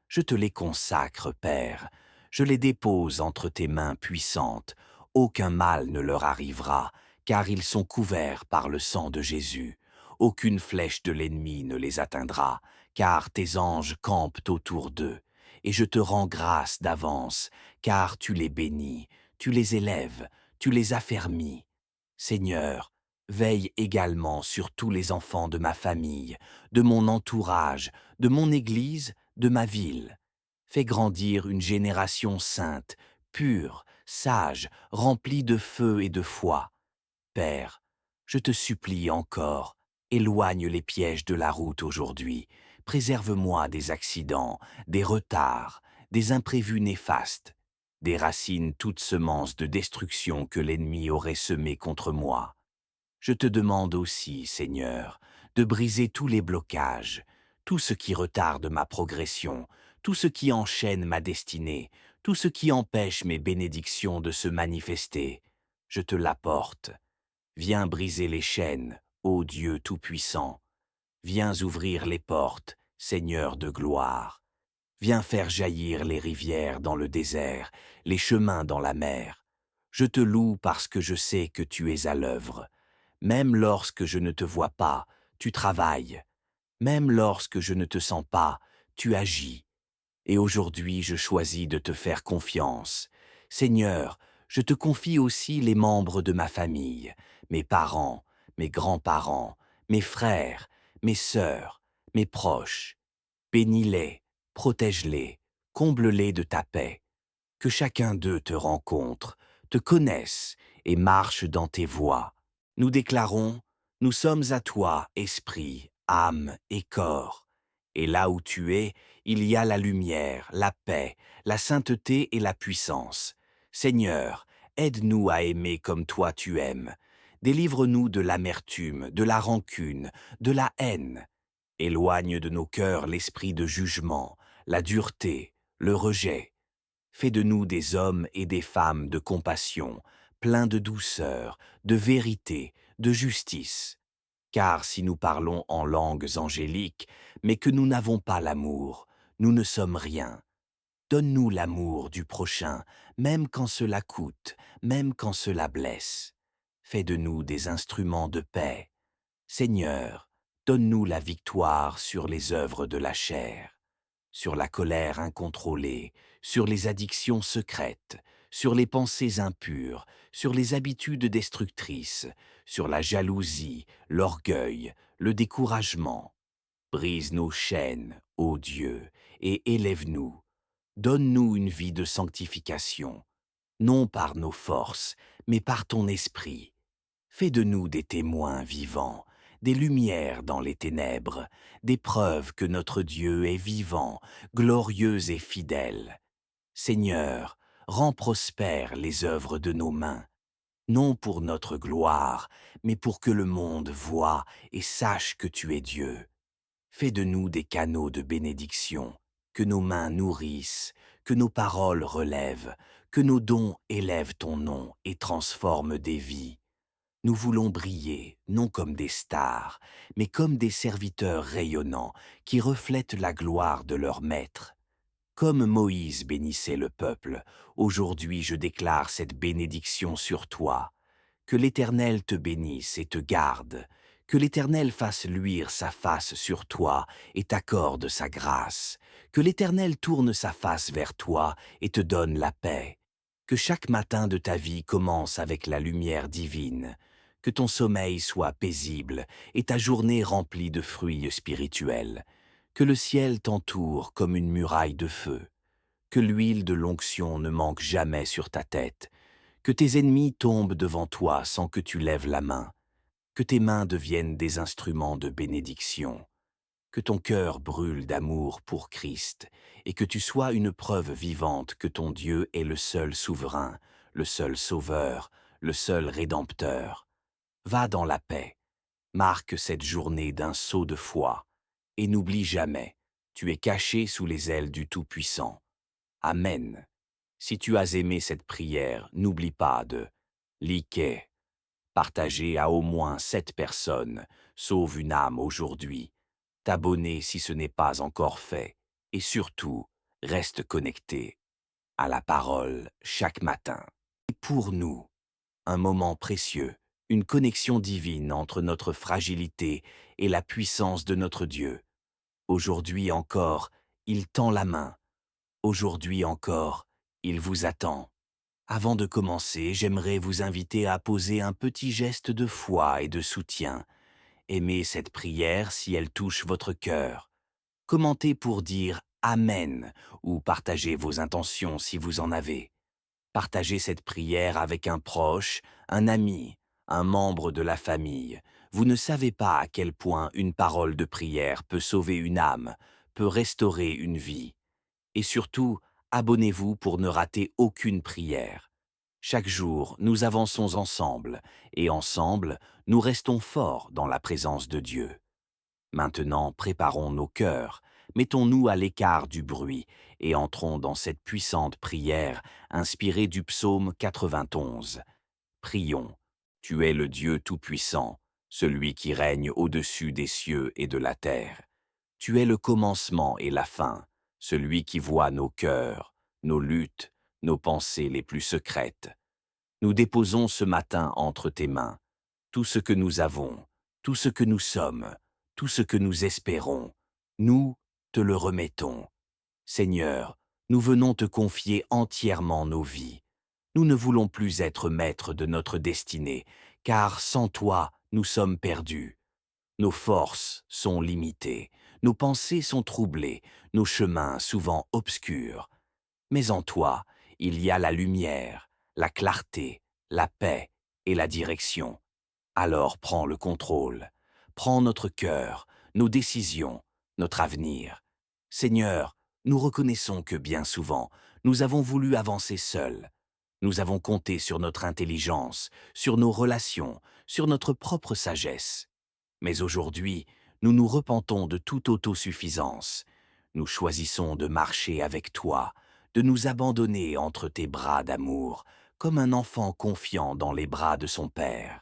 Je te les consacre, Père, je les dépose entre tes mains puissantes. Aucun mal ne leur arrivera, car ils sont couverts par le sang de Jésus. Aucune flèche de l'ennemi ne les atteindra, car tes anges campent autour d'eux. Et je te rends grâce d'avance, car tu les bénis, tu les élèves, tu les affermis. Seigneur, veille également sur tous les enfants de ma famille, de mon entourage, de mon Église, de ma ville. Fais grandir une génération sainte, pure, sage, remplie de feu et de foi. Père, je te supplie encore, éloigne les pièges de la route aujourd'hui, préserve-moi des accidents, des retards, des imprévus néfastes, des racines toutes semences de destruction que l'ennemi aurait semées contre moi. Je te demande aussi, Seigneur, de briser tous les blocages, tout ce qui retarde ma progression, tout ce qui enchaîne ma destinée, tout ce qui empêche mes bénédictions de se manifester. Je te l'apporte. Viens briser les chaînes, ô Dieu Tout-Puissant. Viens ouvrir les portes, Seigneur de gloire. Viens faire jaillir les rivières dans le désert, les chemins dans la mer. Je te loue parce que je sais que tu es à l'œuvre. Même lorsque je ne te vois pas, tu travailles. Même lorsque je ne te sens pas, tu agis. Et aujourd'hui, je choisis de te faire confiance. Seigneur, je te confie aussi les membres de ma famille, mes parents, mes grands-parents, mes frères, mes sœurs, mes proches. Bénis-les, protège-les, comble-les de ta paix. Que chacun d'eux te rencontre, te connaisse et marche dans tes voies. Nous déclarons, nous sommes à toi, esprit, âme et corps. Et là où tu es, il y a la lumière, la paix, la sainteté et la puissance. Seigneur, aide-nous à aimer comme toi tu aimes. Délivre-nous de l'amertume, de la rancune, de la haine. Éloigne de nos cœurs l'esprit de jugement, la dureté, le rejet. Fais de nous des hommes et des femmes de compassion, pleins de douceur, de vérité, de justice. Car si nous parlons en langues angéliques, mais que nous n'avons pas l'amour, nous ne sommes rien. Donne-nous l'amour du prochain, même quand cela coûte, même quand cela blesse. Fais de nous des instruments de paix. Seigneur, donne-nous la victoire sur les œuvres de la chair, sur la colère incontrôlée, sur les addictions secrètes, sur les pensées impures, sur les habitudes destructrices, sur la jalousie, l'orgueil, le découragement. Brise nos chaînes, ô Dieu, et élève-nous. Donne-nous une vie de sanctification, non par nos forces, mais par ton esprit. Fais de nous des témoins vivants, des lumières dans les ténèbres, des preuves que notre Dieu est vivant, glorieux et fidèle. Seigneur, rends prospères les œuvres de nos mains, non pour notre gloire, mais pour que le monde voie et sache que tu es Dieu. Fais de nous des canaux de bénédiction, que nos mains nourrissent, que nos paroles relèvent, que nos dons élèvent ton nom et transforment des vies. Nous voulons briller, non comme des stars, mais comme des serviteurs rayonnants qui reflètent la gloire de leur maître. Comme Moïse bénissait le peuple, aujourd'hui je déclare cette bénédiction sur toi. Que l'Éternel te bénisse et te garde. Que l'Éternel fasse luire sa face sur toi et t'accorde sa grâce. Que l'Éternel tourne sa face vers toi et te donne la paix. Que chaque matin de ta vie commence avec la lumière divine. Que ton sommeil soit paisible et ta journée remplie de fruits spirituels. Que le ciel t'entoure comme une muraille de feu. Que l'huile de l'onction ne manque jamais sur ta tête. Que tes ennemis tombent devant toi sans que tu lèves la main. Que tes mains deviennent des instruments de bénédiction. Que ton cœur brûle d'amour pour Christ et que tu sois une preuve vivante que ton Dieu est le seul souverain, le seul sauveur, le seul rédempteur. Va dans la paix, marque cette journée d'un saut de foi et n'oublie jamais, tu es caché sous les ailes du Tout-Puissant. Amen. Si tu as aimé cette prière, n'oublie pas de liker, partager à au moins 7 personnes, sauve une âme aujourd'hui, t'abonner si ce n'est pas encore fait, et surtout, reste connecté à la parole chaque matin. Et pour nous, un moment précieux, une connexion divine entre notre fragilité et la puissance de notre Dieu. Aujourd'hui encore, il tend la main. Aujourd'hui encore, il vous attend. Avant de commencer, j'aimerais vous inviter à poser un petit geste de foi et de soutien. Aimez cette prière si elle touche votre cœur. Commentez pour dire Amen ou partagez vos intentions si vous en avez. Partagez cette prière avec un proche, un ami, un membre de la famille. Vous ne savez pas à quel point une parole de prière peut sauver une âme, peut restaurer une vie. Et surtout, abonnez-vous pour ne rater aucune prière. Chaque jour, nous avançons ensemble, et ensemble, nous restons forts dans la présence de Dieu. Maintenant, préparons nos cœurs, mettons-nous à l'écart du bruit, et entrons dans cette puissante prière inspirée du psaume 91. Prions. Tu es le Dieu Tout-Puissant, celui qui règne au-dessus des cieux et de la terre. Tu es le commencement et la fin, celui qui voit nos cœurs, nos luttes, nos pensées les plus secrètes. Nous déposons ce matin entre tes mains tout ce que nous avons, tout ce que nous sommes, tout ce que nous espérons. Nous te le remettons. Seigneur, nous venons te confier entièrement nos vies. Nous ne voulons plus être maîtres de notre destinée, car sans toi, nous sommes perdus. Nos forces sont limitées, Nos pensées sont troublées, nos chemins souvent obscurs. Mais en toi, il y a la lumière, la clarté, la paix et la direction. Alors prends le contrôle. Prends notre cœur, nos décisions, notre avenir. Seigneur, nous reconnaissons que bien souvent, nous avons voulu avancer seuls. Nous avons compté sur notre intelligence, sur nos relations, sur notre propre sagesse. Mais aujourd'hui, nous nous repentons de toute autosuffisance. Nous choisissons de marcher avec toi, de nous abandonner entre tes bras d'amour, comme un enfant confiant dans les bras de son Père.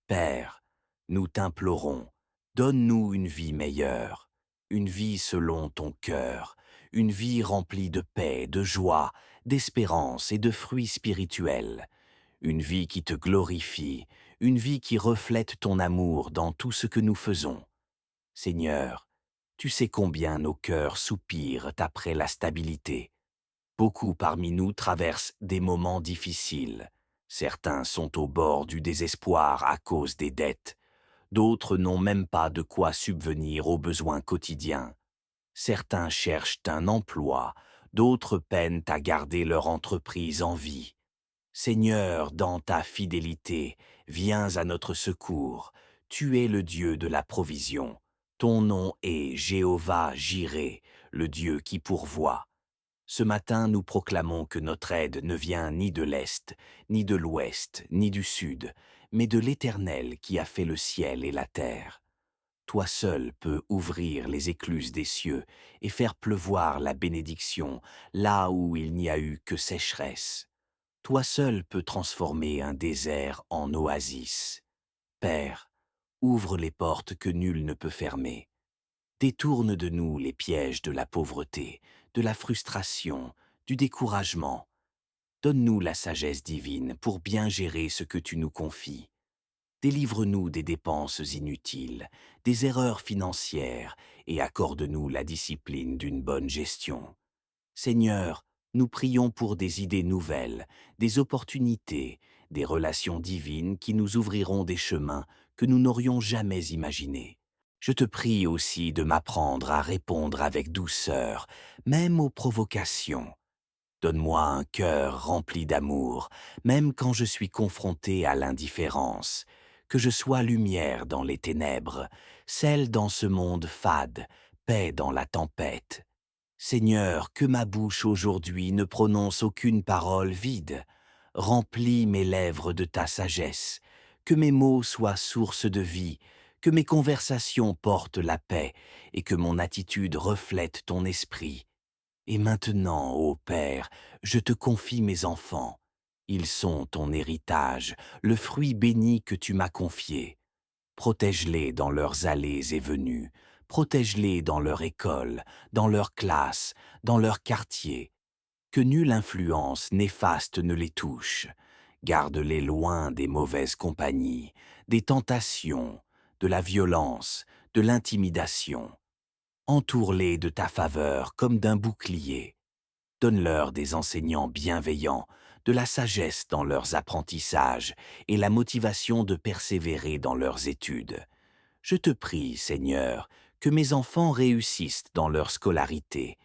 Père, nous t'implorons, donne-nous une vie meilleure, une vie selon ton cœur, une vie remplie de paix, de joie, d'espérance et de fruits spirituels, une vie qui te glorifie, une vie qui reflète ton amour dans tout ce que nous faisons. Seigneur, tu sais combien nos cœurs soupirent après la stabilité. Beaucoup parmi nous traversent des moments difficiles. Certains sont au bord du désespoir à cause des dettes. D'autres n'ont même pas de quoi subvenir aux besoins quotidiens. Certains cherchent un emploi, d'autres peinent à garder leur entreprise en vie. Seigneur, dans ta fidélité, viens à notre secours. Tu es le Dieu de la provision. Ton nom est Jéhovah Jireh, le Dieu qui pourvoit. Ce matin, nous proclamons que notre aide ne vient ni de l'Est, ni de l'Ouest, ni du Sud, mais de l'Éternel qui a fait le ciel et la terre. Toi seul peux ouvrir les écluses des cieux et faire pleuvoir la bénédiction là où il n'y a eu que sécheresse. Toi seul peux transformer un désert en oasis. Père, ouvre les portes que nul ne peut fermer. Détourne de nous les pièges de la pauvreté, de la frustration, du découragement. Donne-nous la sagesse divine pour bien gérer ce que tu nous confies. Délivre-nous des dépenses inutiles, des erreurs financières et accorde-nous la discipline d'une bonne gestion. Seigneur, nous prions pour des idées nouvelles, des opportunités, des relations divines qui nous ouvriront des chemins que nous n'aurions jamais imaginés. Je te prie aussi de m'apprendre à répondre avec douceur, même aux provocations. Donne-moi un cœur rempli d'amour, même quand je suis confronté à l'indifférence. Que je sois lumière dans les ténèbres, celle dans ce monde fade, paix dans la tempête. Seigneur, que ma bouche aujourd'hui ne prononce aucune parole vide. Remplis mes lèvres de ta sagesse, que mes mots soient source de vie, que mes conversations portent la paix et que mon attitude reflète ton esprit. Et maintenant, ô Père, je te confie mes enfants. Ils sont ton héritage, le fruit béni que tu m'as confié. Protège-les dans leurs allées et venues, protège-les dans leur école, dans leur classe, dans leur quartier. Que nulle influence néfaste ne les touche. Garde-les loin des mauvaises compagnies, des tentations, de la violence, de l'intimidation. Entoure-les de ta faveur comme d'un bouclier. Donne-leur des enseignants bienveillants, de la sagesse dans leurs apprentissages et la motivation de persévérer dans leurs études. Je te prie, Seigneur, que mes enfants réussissent dans leur scolarité,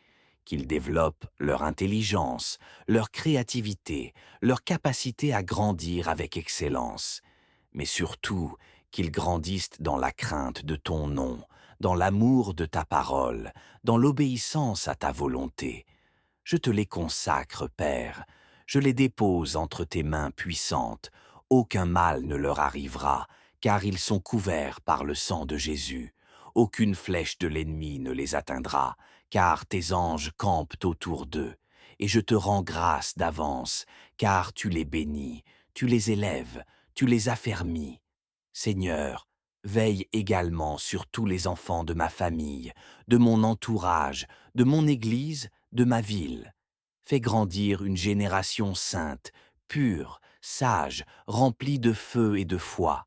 qu'ils développent leur intelligence, leur créativité, leur capacité à grandir avec excellence, mais surtout qu'ils grandissent dans la crainte de ton nom, dans l'amour de ta parole, dans l'obéissance à ta volonté. Je te les consacre, Père, je les dépose entre tes mains puissantes. Aucun mal ne leur arrivera, car ils sont couverts par le sang de Jésus. Aucune flèche de l'ennemi ne les atteindra, car tes anges campent autour d'eux. Et je te rends grâce d'avance, car tu les bénis, tu les élèves, tu les affermis. Seigneur, veille également sur tous les enfants de ma famille, de mon entourage, de mon Église, de ma ville. Fais grandir une génération sainte, pure, sage, remplie de feu et de foi.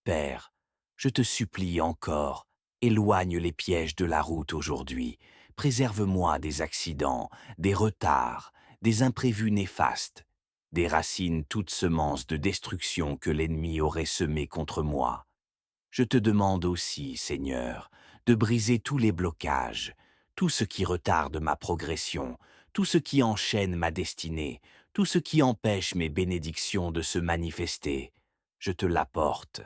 Père, je te supplie encore, éloigne les pièges de la route aujourd'hui, préserve-moi des accidents, des retards, des imprévus néfastes, déracine toute semence de destruction que l'ennemi aurait semée contre moi. Je te demande aussi, Seigneur, de briser tous les blocages, tout ce qui retarde ma progression, tout ce qui enchaîne ma destinée, tout ce qui empêche mes bénédictions de se manifester. Je te l'apporte.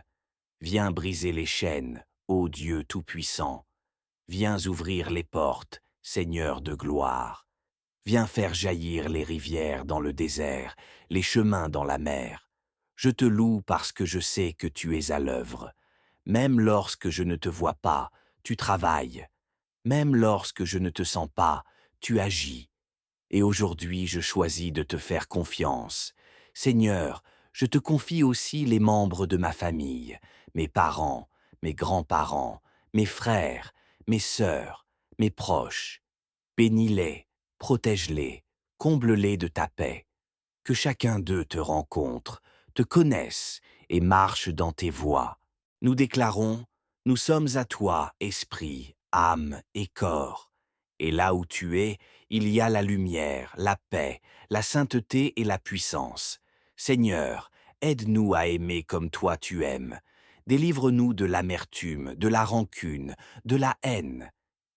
Viens briser les chaînes, ô Dieu Tout-Puissant. Viens ouvrir les portes, Seigneur de gloire. Viens faire jaillir les rivières dans le désert, les chemins dans la mer. Je te loue parce que je sais que tu es à l'œuvre. Même lorsque je ne te vois pas, tu travailles. Même lorsque je ne te sens pas, tu agis. Et aujourd'hui, je choisis de te faire confiance. Seigneur, je te confie aussi les membres de ma famille, mes parents, mes grands-parents, mes frères, mes sœurs, mes proches. Bénis-les, protège-les, comble-les de ta paix. Que chacun d'eux te rencontre, te connaisse et marche dans tes voies. Nous déclarons, nous sommes à toi, esprit, âme et corps. Et là où tu es, il y a la lumière, la paix, la sainteté et la puissance. Seigneur, aide-nous à aimer comme toi tu aimes. Délivre-nous de l'amertume, de la rancune, de la haine.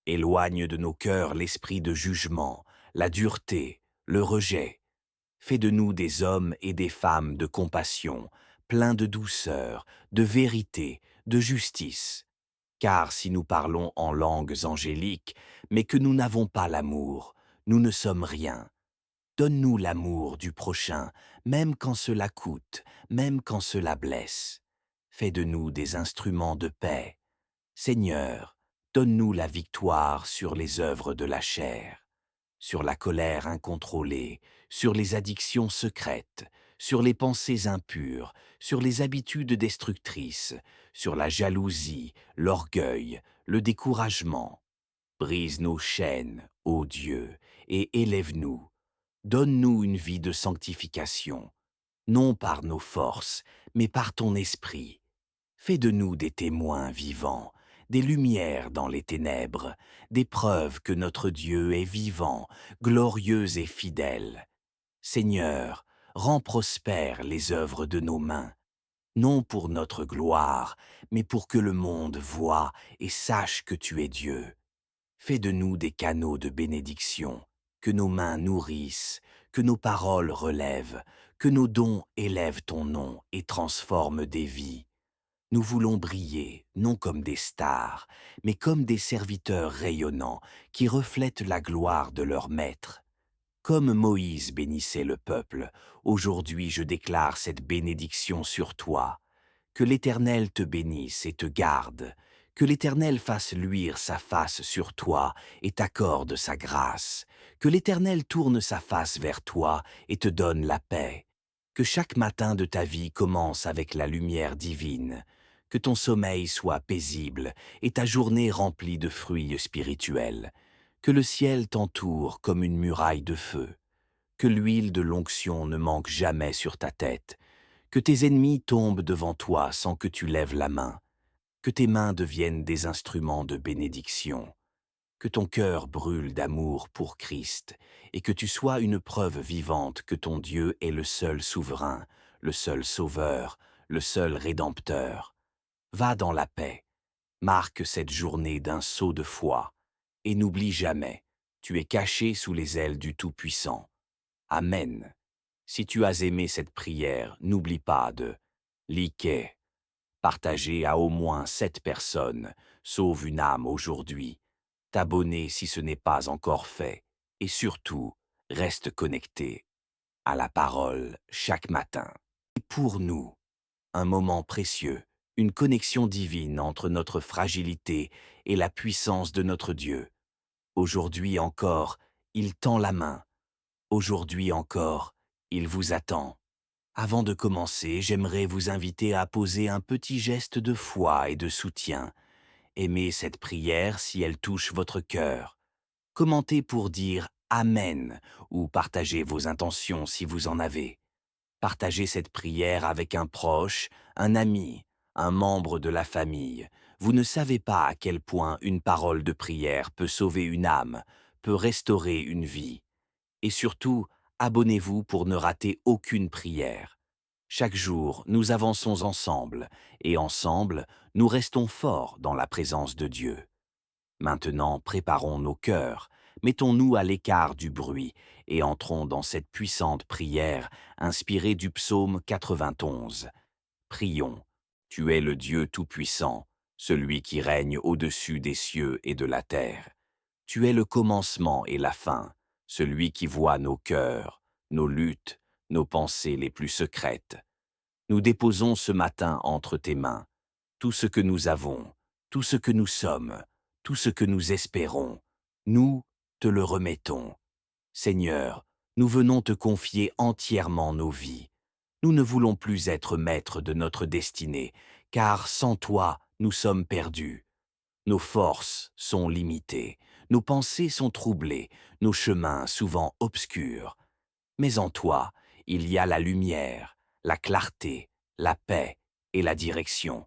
Éloigne de nos cœurs l'esprit de jugement, la dureté, le rejet. Fais de nous des hommes et des femmes de compassion, pleins de douceur, de vérité, de justice. Car si nous parlons en langues angéliques, mais que nous n'avons pas l'amour, nous ne sommes rien. Donne-nous l'amour du prochain, même quand cela coûte, même quand cela blesse. Fais de nous des instruments de paix. Seigneur, donne-nous la victoire sur les œuvres de la chair, sur la colère incontrôlée, sur les addictions secrètes, sur les pensées impures, sur les habitudes destructrices, sur la jalousie, l'orgueil, le découragement. Brise nos chaînes, ô Dieu, et élève-nous. Donne-nous une vie de sanctification, non par nos forces, mais par ton esprit. Fais de nous des témoins vivants, des lumières dans les ténèbres, des preuves que notre Dieu est vivant, glorieux et fidèle. Seigneur, rends prospères les œuvres de nos mains, non pour notre gloire, mais pour que le monde voie et sache que tu es Dieu. Fais de nous des canaux de bénédiction, que nos mains nourrissent, que nos paroles relèvent, que nos dons élèvent ton nom et transforment des vies. Nous voulons briller, non comme des stars, mais comme des serviteurs rayonnants qui reflètent la gloire de leur maître. Comme Moïse bénissait le peuple, aujourd'hui je déclare cette bénédiction sur toi. Que l'Éternel te bénisse et te garde, que l'Éternel fasse luire sa face sur toi et t'accorde sa grâce, que l'Éternel tourne sa face vers toi et te donne la paix, que chaque matin de ta vie commence avec la lumière divine, que ton sommeil soit paisible et ta journée remplie de fruits spirituels, que le ciel t'entoure comme une muraille de feu, que l'huile de l'onction ne manque jamais sur ta tête, que tes ennemis tombent devant toi sans que tu lèves la main, que tes mains deviennent des instruments de bénédiction, que ton cœur brûle d'amour pour Christ et que tu sois une preuve vivante que ton Dieu est le seul souverain, le seul sauveur, le seul rédempteur. Va dans la paix, marque cette journée d'un saut de foi et n'oublie jamais, tu es caché sous les ailes du Tout-Puissant. Amen. Si tu as aimé cette prière, n'oublie pas de liker, partager à au moins 7 personnes, sauve une âme aujourd'hui, t'abonner si ce n'est pas encore fait, et surtout, reste connecté à la parole chaque matin. Et pour nous, un moment précieux, une connexion divine entre notre fragilité et la puissance de notre Dieu. Aujourd'hui encore, il tend la main. Aujourd'hui encore, il vous attend. Avant de commencer, j'aimerais vous inviter à poser un petit geste de foi et de soutien. Aimez cette prière si elle touche votre cœur. Commentez pour dire Amen ou partagez vos intentions si vous en avez. Partagez cette prière avec un proche, un ami, un membre de la famille. Vous ne savez pas à quel point une parole de prière peut sauver une âme, peut restaurer une vie. Et surtout, abonnez-vous pour ne rater aucune prière. Chaque jour, nous avançons ensemble, et ensemble, nous restons forts dans la présence de Dieu. Maintenant, préparons nos cœurs, mettons-nous à l'écart du bruit et entrons dans cette puissante prière inspirée du psaume 91. Prions. Tu es le Dieu Tout-Puissant, celui qui règne au-dessus des cieux et de la terre. Tu es le commencement et la fin, celui qui voit nos cœurs, nos luttes, nos pensées les plus secrètes. Nous déposons ce matin entre tes mains tout ce que nous avons, tout ce que nous sommes, tout ce que nous espérons. Nous te le remettons. Seigneur, nous venons te confier entièrement nos vies. Nous ne voulons plus être maîtres de notre destinée, car sans toi, nous sommes perdus. Nos forces sont limitées, nos pensées sont troublées, nos chemins souvent obscurs. Mais en toi, il y a la lumière, la clarté, la paix et la direction.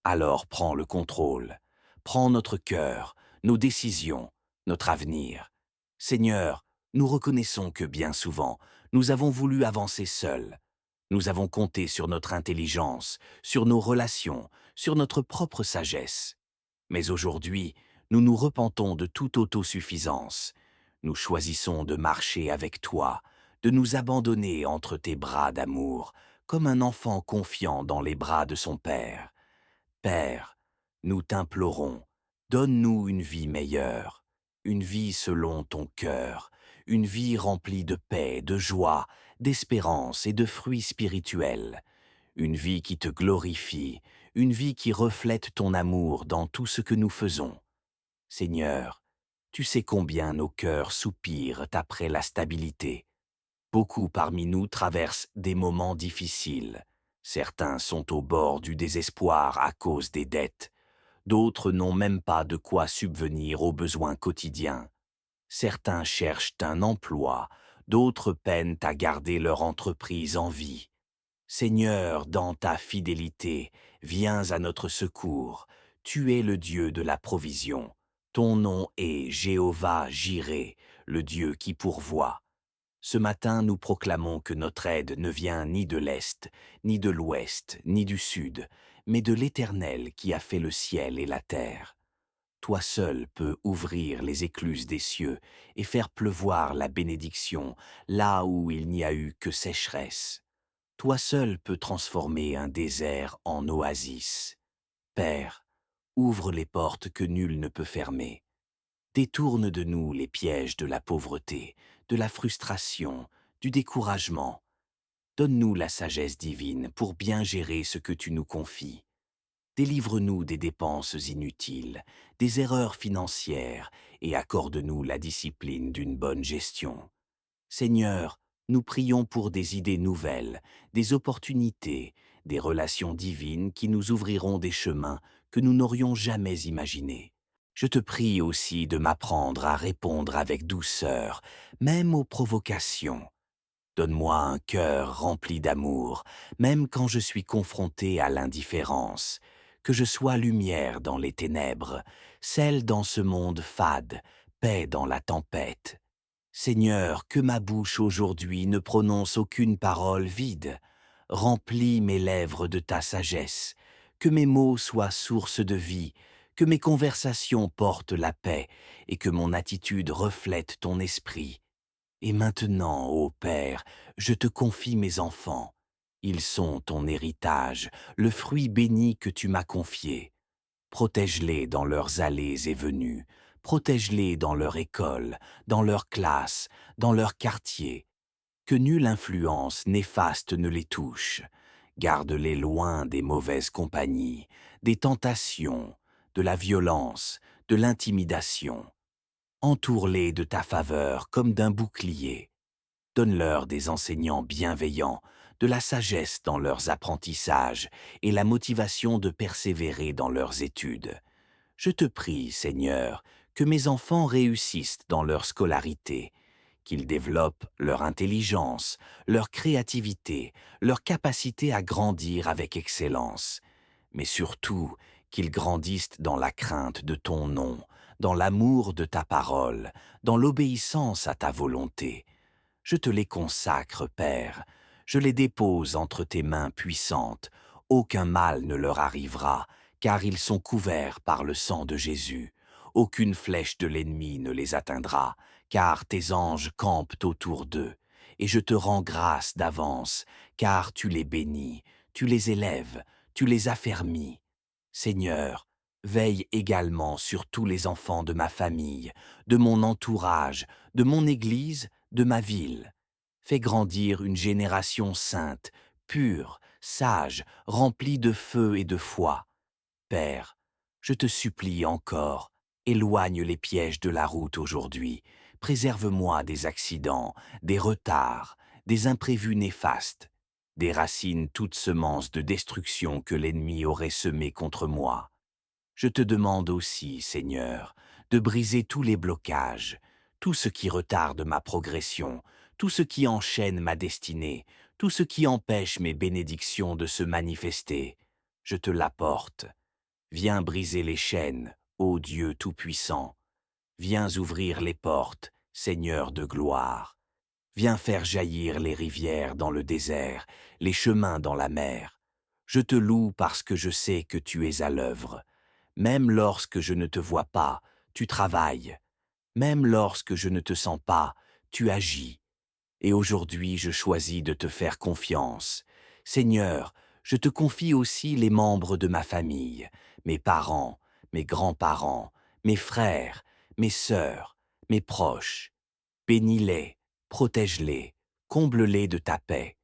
Alors prends le contrôle, prends notre cœur, nos décisions, notre avenir. Seigneur, nous reconnaissons que bien souvent, nous avons voulu avancer seuls. Nous avons compté sur notre intelligence, sur nos relations, sur notre propre sagesse. Mais aujourd'hui, nous nous repentons de toute autosuffisance. Nous choisissons de marcher avec toi, de nous abandonner entre tes bras d'amour, comme un enfant confiant dans les bras de son Père. Père, nous t'implorons, donne-nous une vie meilleure, une vie selon ton cœur, une vie remplie de paix, de joie, d'espérance et de fruits spirituels, une vie qui te glorifie, une vie qui reflète ton amour dans tout ce que nous faisons. Seigneur, tu sais combien nos cœurs soupirent après la stabilité. Beaucoup parmi nous traversent des moments difficiles. Certains sont au bord du désespoir à cause des dettes. D'autres n'ont même pas de quoi subvenir aux besoins quotidiens. Certains cherchent un emploi, d'autres peinent à garder leur entreprise en vie. Seigneur, dans ta fidélité, viens à notre secours. Tu es le Dieu de la provision. Ton nom est Jéhovah Jireh, le Dieu qui pourvoit. Ce matin, nous proclamons que notre aide ne vient ni de l'Est, ni de l'Ouest, ni du Sud, mais de l'Éternel qui a fait le ciel et la terre. Toi seul peux ouvrir les écluses des cieux et faire pleuvoir la bénédiction là où il n'y a eu que sécheresse. Toi seul peux transformer un désert en oasis. Père, ouvre les portes que nul ne peut fermer. Détourne de nous les pièges de la pauvreté, de la frustration, du découragement. Donne-nous la sagesse divine pour bien gérer ce que tu nous confies. Délivre-nous des dépenses inutiles, des erreurs financières et accorde-nous la discipline d'une bonne gestion. Seigneur, nous prions pour des idées nouvelles, des opportunités, des relations divines qui nous ouvriront des chemins que nous n'aurions jamais imaginés. Je te prie aussi de m'apprendre à répondre avec douceur, même aux provocations. Donne-moi un cœur rempli d'amour, même quand je suis confronté à l'indifférence, que je sois lumière dans les ténèbres, celle dans ce monde fade, paix dans la tempête. Seigneur, que ma bouche aujourd'hui ne prononce aucune parole vide. Remplis mes lèvres de ta sagesse, que mes mots soient source de vie, que mes conversations portent la paix et que mon attitude reflète ton esprit. Et maintenant, ô Père, je te confie mes enfants. Ils sont ton héritage, le fruit béni que tu m'as confié. Protège-les dans leurs allées et venues, protège-les dans leur école, dans leur classe, dans leur quartier. Que nulle influence néfaste ne les touche. Garde-les loin des mauvaises compagnies, des tentations, de la violence, de l'intimidation. Entoure-les de ta faveur comme d'un bouclier. Donne-leur des enseignants bienveillants, de la sagesse dans leurs apprentissages et la motivation de persévérer dans leurs études. Je te prie, Seigneur, que mes enfants réussissent dans leur scolarité, qu'ils développent leur intelligence, leur créativité, leur capacité à grandir avec excellence, mais surtout qu'ils grandissent dans la crainte de ton nom, dans l'amour de ta parole, dans l'obéissance à ta volonté. Je te les consacre, Père, je les dépose entre tes mains puissantes. Aucun mal ne leur arrivera, car ils sont couverts par le sang de Jésus. Aucune flèche de l'ennemi ne les atteindra, car tes anges campent autour d'eux. Et je te rends grâce d'avance, car tu les bénis, tu les élèves, tu les affermis. Seigneur, veille également sur tous les enfants de ma famille, de mon entourage, de mon Église, de ma ville. Fais grandir une génération sainte, pure, sage, remplie de feu et de foi. Père, je te supplie encore, éloigne les pièges de la route aujourd'hui, préserve-moi des accidents, des retards, des imprévus néfastes, des racines toutes semences de destruction que l'ennemi aurait semées contre moi. Je te demande aussi, Seigneur, de briser tous les blocages, tout ce qui retarde ma progression, tout ce qui enchaîne ma destinée, tout ce qui empêche mes bénédictions de se manifester. Je te l'apporte. Viens briser les chaînes, ô Dieu Tout-Puissant. Viens ouvrir les portes, Seigneur de gloire. Viens faire jaillir les rivières dans le désert, les chemins dans la mer. Je te loue parce que je sais que tu es à l'œuvre. Même lorsque je ne te vois pas, tu travailles. Même lorsque je ne te sens pas, tu agis. Et aujourd'hui, je choisis de te faire confiance. Seigneur, je te confie aussi les membres de ma famille, mes parents, mes grands-parents, mes frères, mes sœurs, mes proches. Bénis-les, protège-les, comble-les de ta paix.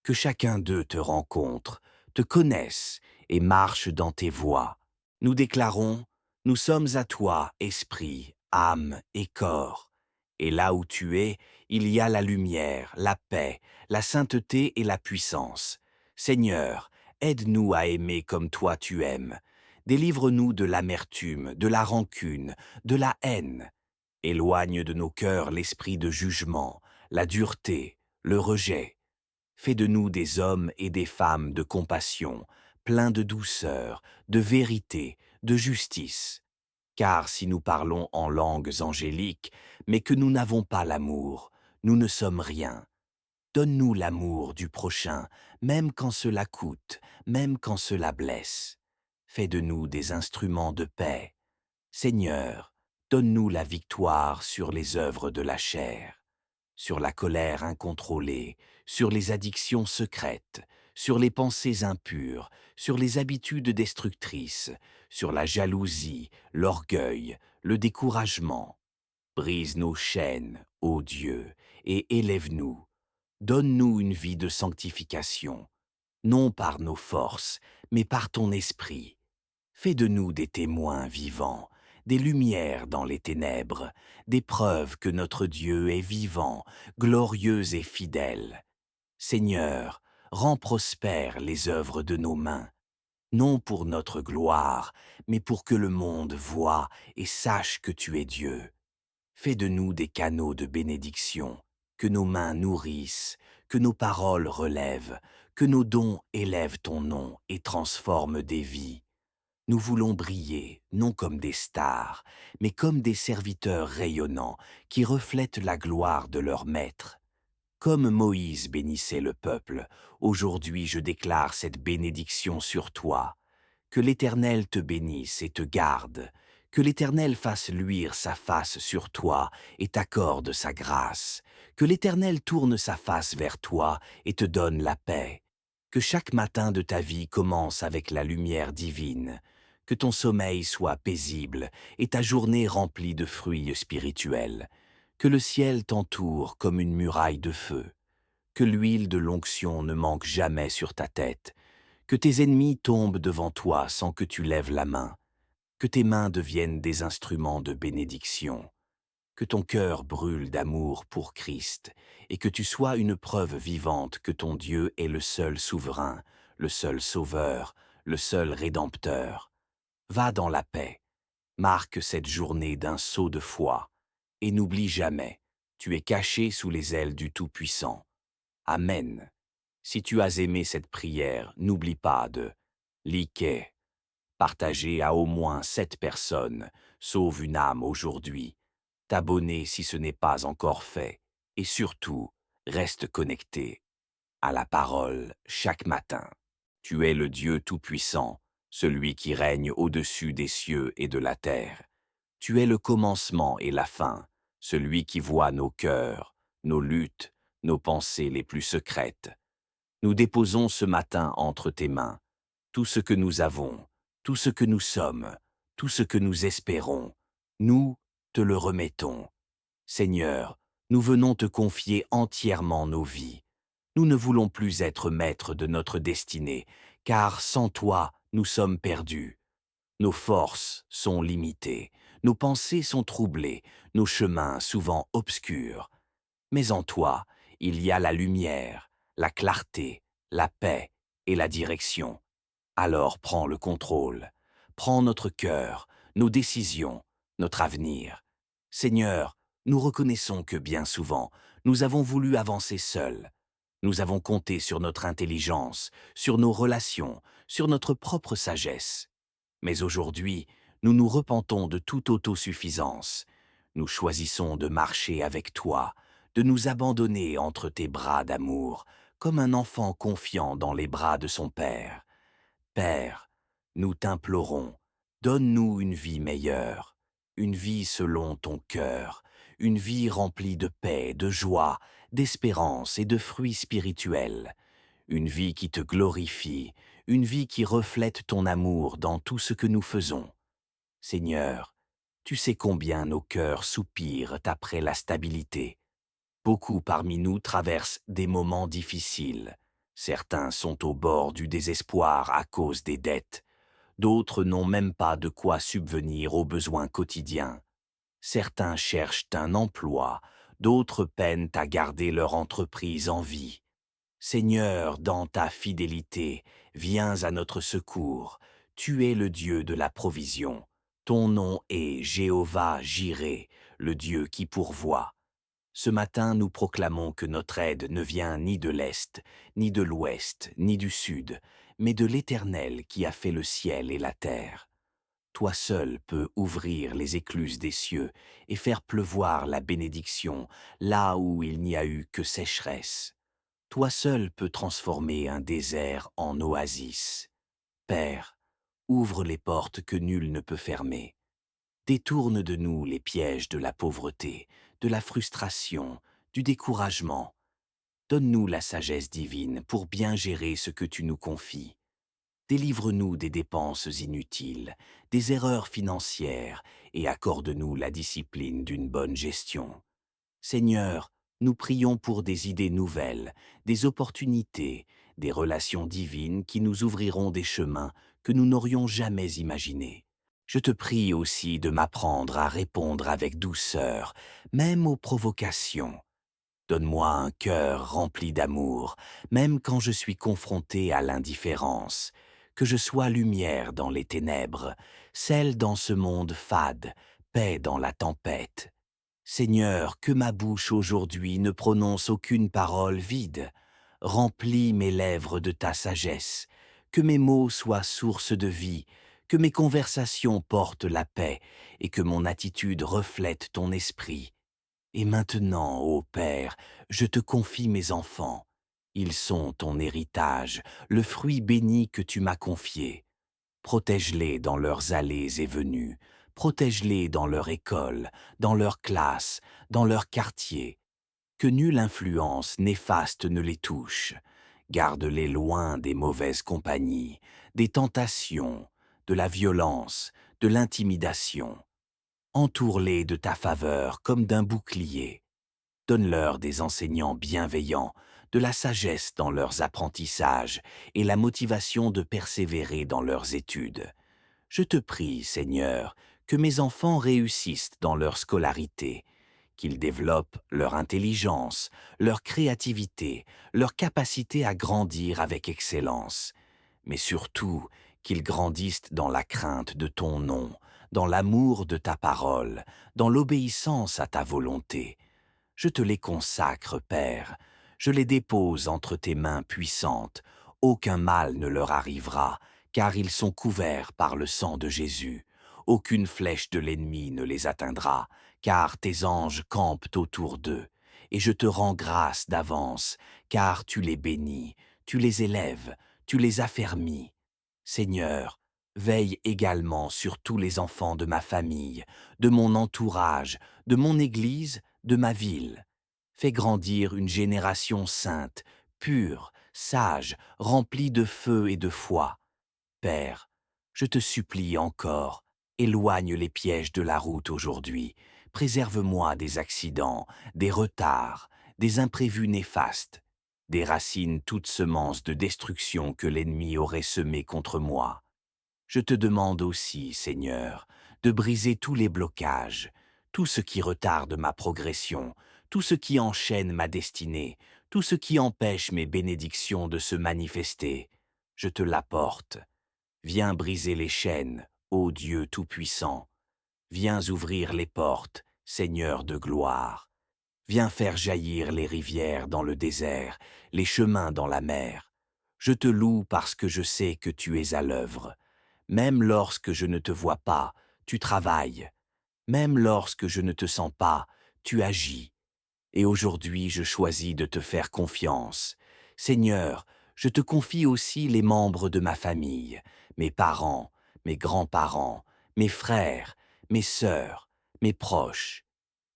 Que chacun d'eux te rencontre, te connaisse et marche dans tes voies. Nous déclarons, nous sommes à toi, esprit, âme et corps. Et là où tu es, il y a la lumière, la paix, la sainteté et la puissance. Seigneur, aide-nous à aimer comme toi tu aimes. Délivre-nous de l'amertume, de la rancune, de la haine. Éloigne de nos cœurs l'esprit de jugement, la dureté, le rejet. Fais de nous des hommes et des femmes de compassion, pleins de douceur, de vérité, de justice. Car si nous parlons en langues angéliques, mais que nous n'avons pas l'amour, nous ne sommes rien. Donne-nous l'amour du prochain, même quand cela coûte, même quand cela blesse. Fais de nous des instruments de paix. Seigneur, donne-nous la victoire sur les œuvres de la chair, sur la colère incontrôlée, sur les addictions secrètes, sur les pensées impures, sur les habitudes destructrices, sur la jalousie, l'orgueil, le découragement. Brise nos chaînes, ô Dieu, et élève-nous. Donne-nous une vie de sanctification, non par nos forces, mais par ton esprit. Fais de nous des témoins vivants, des lumières dans les ténèbres, des preuves que notre Dieu est vivant, glorieux et fidèle. Seigneur, rends prospères les œuvres de nos mains, non pour notre gloire, mais pour que le monde voie et sache que tu es Dieu. Fais de nous des canaux de bénédiction, que nos mains nourrissent, que nos paroles relèvent, que nos dons élèvent ton nom et transforment des vies. Nous voulons briller, non comme des stars, mais comme des serviteurs rayonnants qui reflètent la gloire de leur maître. Comme Moïse bénissait le peuple, aujourd'hui je déclare cette bénédiction sur toi. Que l'Éternel te bénisse et te garde. Que l'Éternel fasse luire sa face sur toi et t'accorde sa grâce. Que l'Éternel tourne sa face vers toi et te donne la paix. Que chaque matin de ta vie commence avec la lumière divine. Que ton sommeil soit paisible et ta journée remplie de fruits spirituels. Que le ciel t'entoure comme une muraille de feu. Que l'huile de l'onction ne manque jamais sur ta tête. Que tes ennemis tombent devant toi sans que tu lèves la main. Que tes mains deviennent des instruments de bénédiction. Que ton cœur brûle d'amour pour Christ et que tu sois une preuve vivante que ton Dieu est le seul souverain, le seul sauveur, le seul rédempteur. Va dans la paix, marque cette journée d'un saut de foi et n'oublie jamais, tu es caché sous les ailes du Tout-Puissant. Amen. Si tu as aimé cette prière, n'oublie pas de liker, partager à au moins 7 personnes, sauve une âme aujourd'hui, t'abonner si ce n'est pas encore fait, et surtout, reste connecté à la parole chaque matin. Tu es le Dieu Tout-Puissant, celui qui règne au-dessus des cieux et de la terre. Tu es le commencement et la fin, celui qui voit nos cœurs, nos luttes, nos pensées les plus secrètes. Nous déposons ce matin entre tes mains tout ce que nous avons, tout ce que nous sommes, tout ce que nous espérons. Nous te le remettons. Seigneur, nous venons te confier entièrement nos vies. Nous ne voulons plus être maîtres de notre destinée, car sans toi, nous sommes perdus. Nos forces sont limitées, nos pensées sont troublées, nos chemins souvent obscurs. Mais en toi, il y a la lumière, la clarté, la paix et la direction. Alors prends le contrôle, prends notre cœur, nos décisions, notre avenir. Seigneur, nous reconnaissons que bien souvent, nous avons voulu avancer seuls. Nous avons compté sur notre intelligence, sur nos relations, sur notre propre sagesse. Mais aujourd'hui, nous nous repentons de toute autosuffisance. Nous choisissons de marcher avec toi, de nous abandonner entre tes bras d'amour, comme un enfant confiant dans les bras de son Père. Père, nous t'implorons, donne-nous une vie meilleure, une vie selon ton cœur, une vie remplie de paix, de joie, d'espérance et de fruits spirituels, une vie qui te glorifie, une vie qui reflète ton amour dans tout ce que nous faisons. Seigneur, tu sais combien nos cœurs soupirent après la stabilité. Beaucoup parmi nous traversent des moments difficiles. Certains sont au bord du désespoir à cause des dettes. D'autres n'ont même pas de quoi subvenir aux besoins quotidiens. Certains cherchent un emploi, d'autres peinent à garder leur entreprise en vie. Seigneur, dans ta fidélité, viens à notre secours. Tu es le Dieu de la provision. Ton nom est Jéhovah Jireh, le Dieu qui pourvoit. Ce matin, nous proclamons que notre aide ne vient ni de l'Est, ni de l'Ouest, ni du Sud, mais de l'Éternel qui a fait le ciel et la terre. Toi seul peux ouvrir les écluses des cieux et faire pleuvoir la bénédiction là où il n'y a eu que sécheresse. Toi seul peux transformer un désert en oasis. Père, ouvre les portes que nul ne peut fermer. Détourne de nous les pièges de la pauvreté, de la frustration, du découragement. Donne-nous la sagesse divine pour bien gérer ce que tu nous confies. Délivre-nous des dépenses inutiles, des erreurs financières et accorde-nous la discipline d'une bonne gestion. Seigneur, nous prions pour des idées nouvelles, des opportunités, des relations divines qui nous ouvriront des chemins que nous n'aurions jamais imaginés. Je te prie aussi de m'apprendre à répondre avec douceur, même aux provocations. Donne-moi un cœur rempli d'amour, même quand je suis confronté à l'indifférence. Que je sois lumière dans les ténèbres, celle dans ce monde fade, paix dans la tempête. Seigneur, que ma bouche aujourd'hui ne prononce aucune parole vide. Remplis mes lèvres de ta sagesse, que mes mots soient source de vie, que mes conversations portent la paix et que mon attitude reflète ton esprit. Et maintenant, ô Père, je te confie mes enfants. Ils sont ton héritage, le fruit béni que tu m'as confié. Protège-les dans leurs allées et venues, protège-les dans leur école, dans leur classe, dans leur quartier. Que nulle influence néfaste ne les touche. Garde-les loin des mauvaises compagnies, des tentations, de la violence, de l'intimidation. Entoure-les de ta faveur comme d'un bouclier. Donne-leur des enseignants bienveillants, de la sagesse dans leurs apprentissages et la motivation de persévérer dans leurs études. Je te prie, Seigneur, que mes enfants réussissent dans leur scolarité, qu'ils développent leur intelligence, leur créativité, leur capacité à grandir avec excellence, mais surtout qu'ils grandissent dans la crainte de ton nom, dans l'amour de ta parole, dans l'obéissance à ta volonté. Je te les consacre, Père, je les dépose entre tes mains puissantes. Aucun mal ne leur arrivera, car ils sont couverts par le sang de Jésus. Aucune flèche de l'ennemi ne les atteindra, car tes anges campent autour d'eux. Et je te rends grâce d'avance, car tu les bénis, tu les élèves, tu les affermis. Seigneur, veille également sur tous les enfants de ma famille, de mon entourage, de mon Église, de ma ville. Fais grandir une génération sainte, pure, sage, remplie de feu et de foi. Père, je te supplie encore, éloigne les pièges de la route aujourd'hui, préserve-moi des accidents, des retards, des imprévus néfastes, des racines toutes semences de destruction que l'ennemi aurait semées contre moi. Je te demande aussi, Seigneur, de briser tous les blocages, tout ce qui retarde ma progression, tout ce qui enchaîne ma destinée, tout ce qui empêche mes bénédictions de se manifester. Je te l'apporte. Viens briser les chaînes, ô Dieu Tout-Puissant. Viens ouvrir les portes, Seigneur de gloire. Viens faire jaillir les rivières dans le désert, les chemins dans la mer. Je te loue parce que je sais que tu es à l'œuvre. Même lorsque je ne te vois pas, tu travailles. Même lorsque je ne te sens pas, tu agis. Et aujourd'hui, je choisis de te faire confiance. Seigneur, je te confie aussi les membres de ma famille, mes parents, mes grands-parents, mes frères, mes sœurs, mes proches.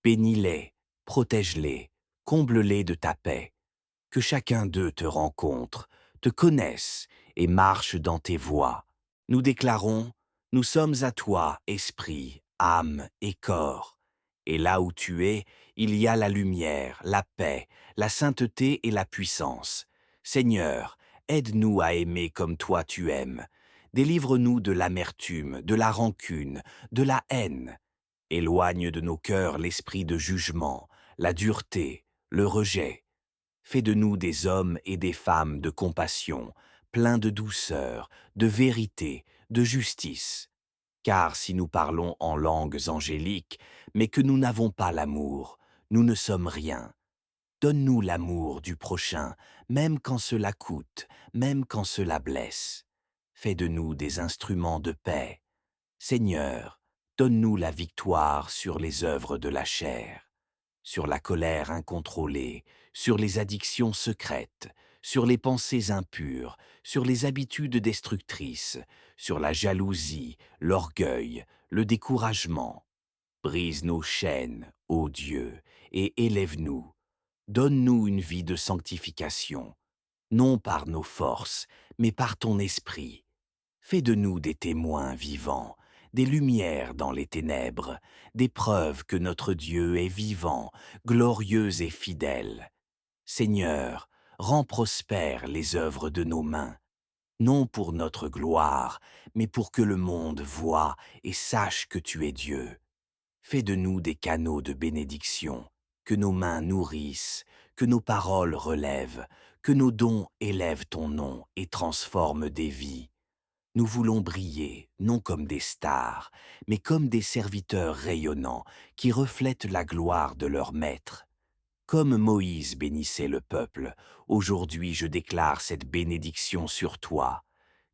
Bénis-les, protège-les, comble-les de ta paix. Que chacun d'eux te rencontre, te connaisse et marche dans tes voies. Nous déclarons, nous sommes à toi, esprit, âme et corps. Et là où tu es, il y a la lumière, la paix, la sainteté et la puissance. Seigneur, aide-nous à aimer comme toi tu aimes. Délivre-nous de l'amertume, de la rancune, de la haine. Éloigne de nos cœurs l'esprit de jugement, la dureté, le rejet. Fais de nous des hommes et des femmes de compassion, pleins de douceur, de vérité, de justice. Car si nous parlons en langues angéliques, mais que nous n'avons pas l'amour, nous ne sommes rien. Donne-nous l'amour du prochain, même quand cela coûte, même quand cela blesse. Fais de nous des instruments de paix. Seigneur, donne-nous la victoire sur les œuvres de la chair, sur la colère incontrôlée, sur les addictions secrètes, sur les pensées impures, sur les habitudes destructrices, sur la jalousie, l'orgueil, le découragement. Brise nos chaînes, ô Dieu, et élève-nous. Donne-nous une vie de sanctification, non par nos forces, mais par ton esprit. Fais de nous des témoins vivants, des lumières dans les ténèbres, des preuves que notre Dieu est vivant, glorieux et fidèle. Seigneur, rends prospères les œuvres de nos mains, non pour notre gloire, mais pour que le monde voie et sache que tu es Dieu. Fais de nous des canaux de bénédiction, que nos mains nourrissent, que nos paroles relèvent, que nos dons élèvent ton nom et transforment des vies. Nous voulons briller, non comme des stars, mais comme des serviteurs rayonnants qui reflètent la gloire de leur maître. Comme Moïse bénissait le peuple, aujourd'hui je déclare cette bénédiction sur toi.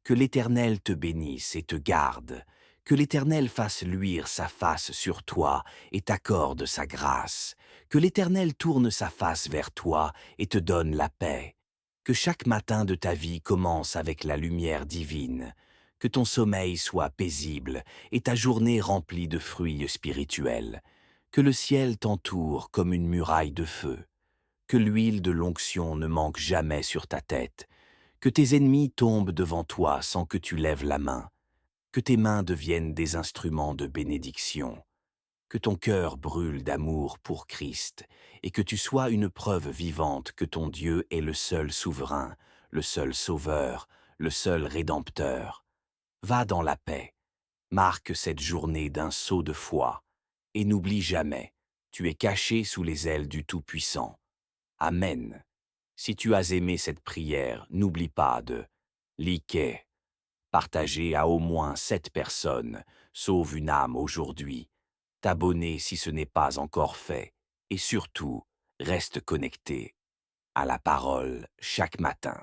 Que l'Éternel te bénisse et te garde, que l'Éternel fasse luire sa face sur toi et t'accorde sa grâce, que l'Éternel tourne sa face vers toi et te donne la paix, que chaque matin de ta vie commence avec la lumière divine, que ton sommeil soit paisible et ta journée remplie de fruits spirituels, que le ciel t'entoure comme une muraille de feu, que l'huile de l'onction ne manque jamais sur ta tête, que tes ennemis tombent devant toi sans que tu lèves la main, que tes mains deviennent des instruments de bénédiction, que ton cœur brûle d'amour pour Christ et que tu sois une preuve vivante que ton Dieu est le seul souverain, le seul sauveur, le seul rédempteur. Va dans la paix, marque cette journée d'un saut de foi et n'oublie jamais, tu es caché sous les ailes du Tout-Puissant. Amen. Si tu as aimé cette prière, n'oublie pas de liker, partager à au moins 7 personnes, sauve une âme aujourd'hui, t'abonner si ce n'est pas encore fait, et surtout, reste connecté à la parole chaque matin.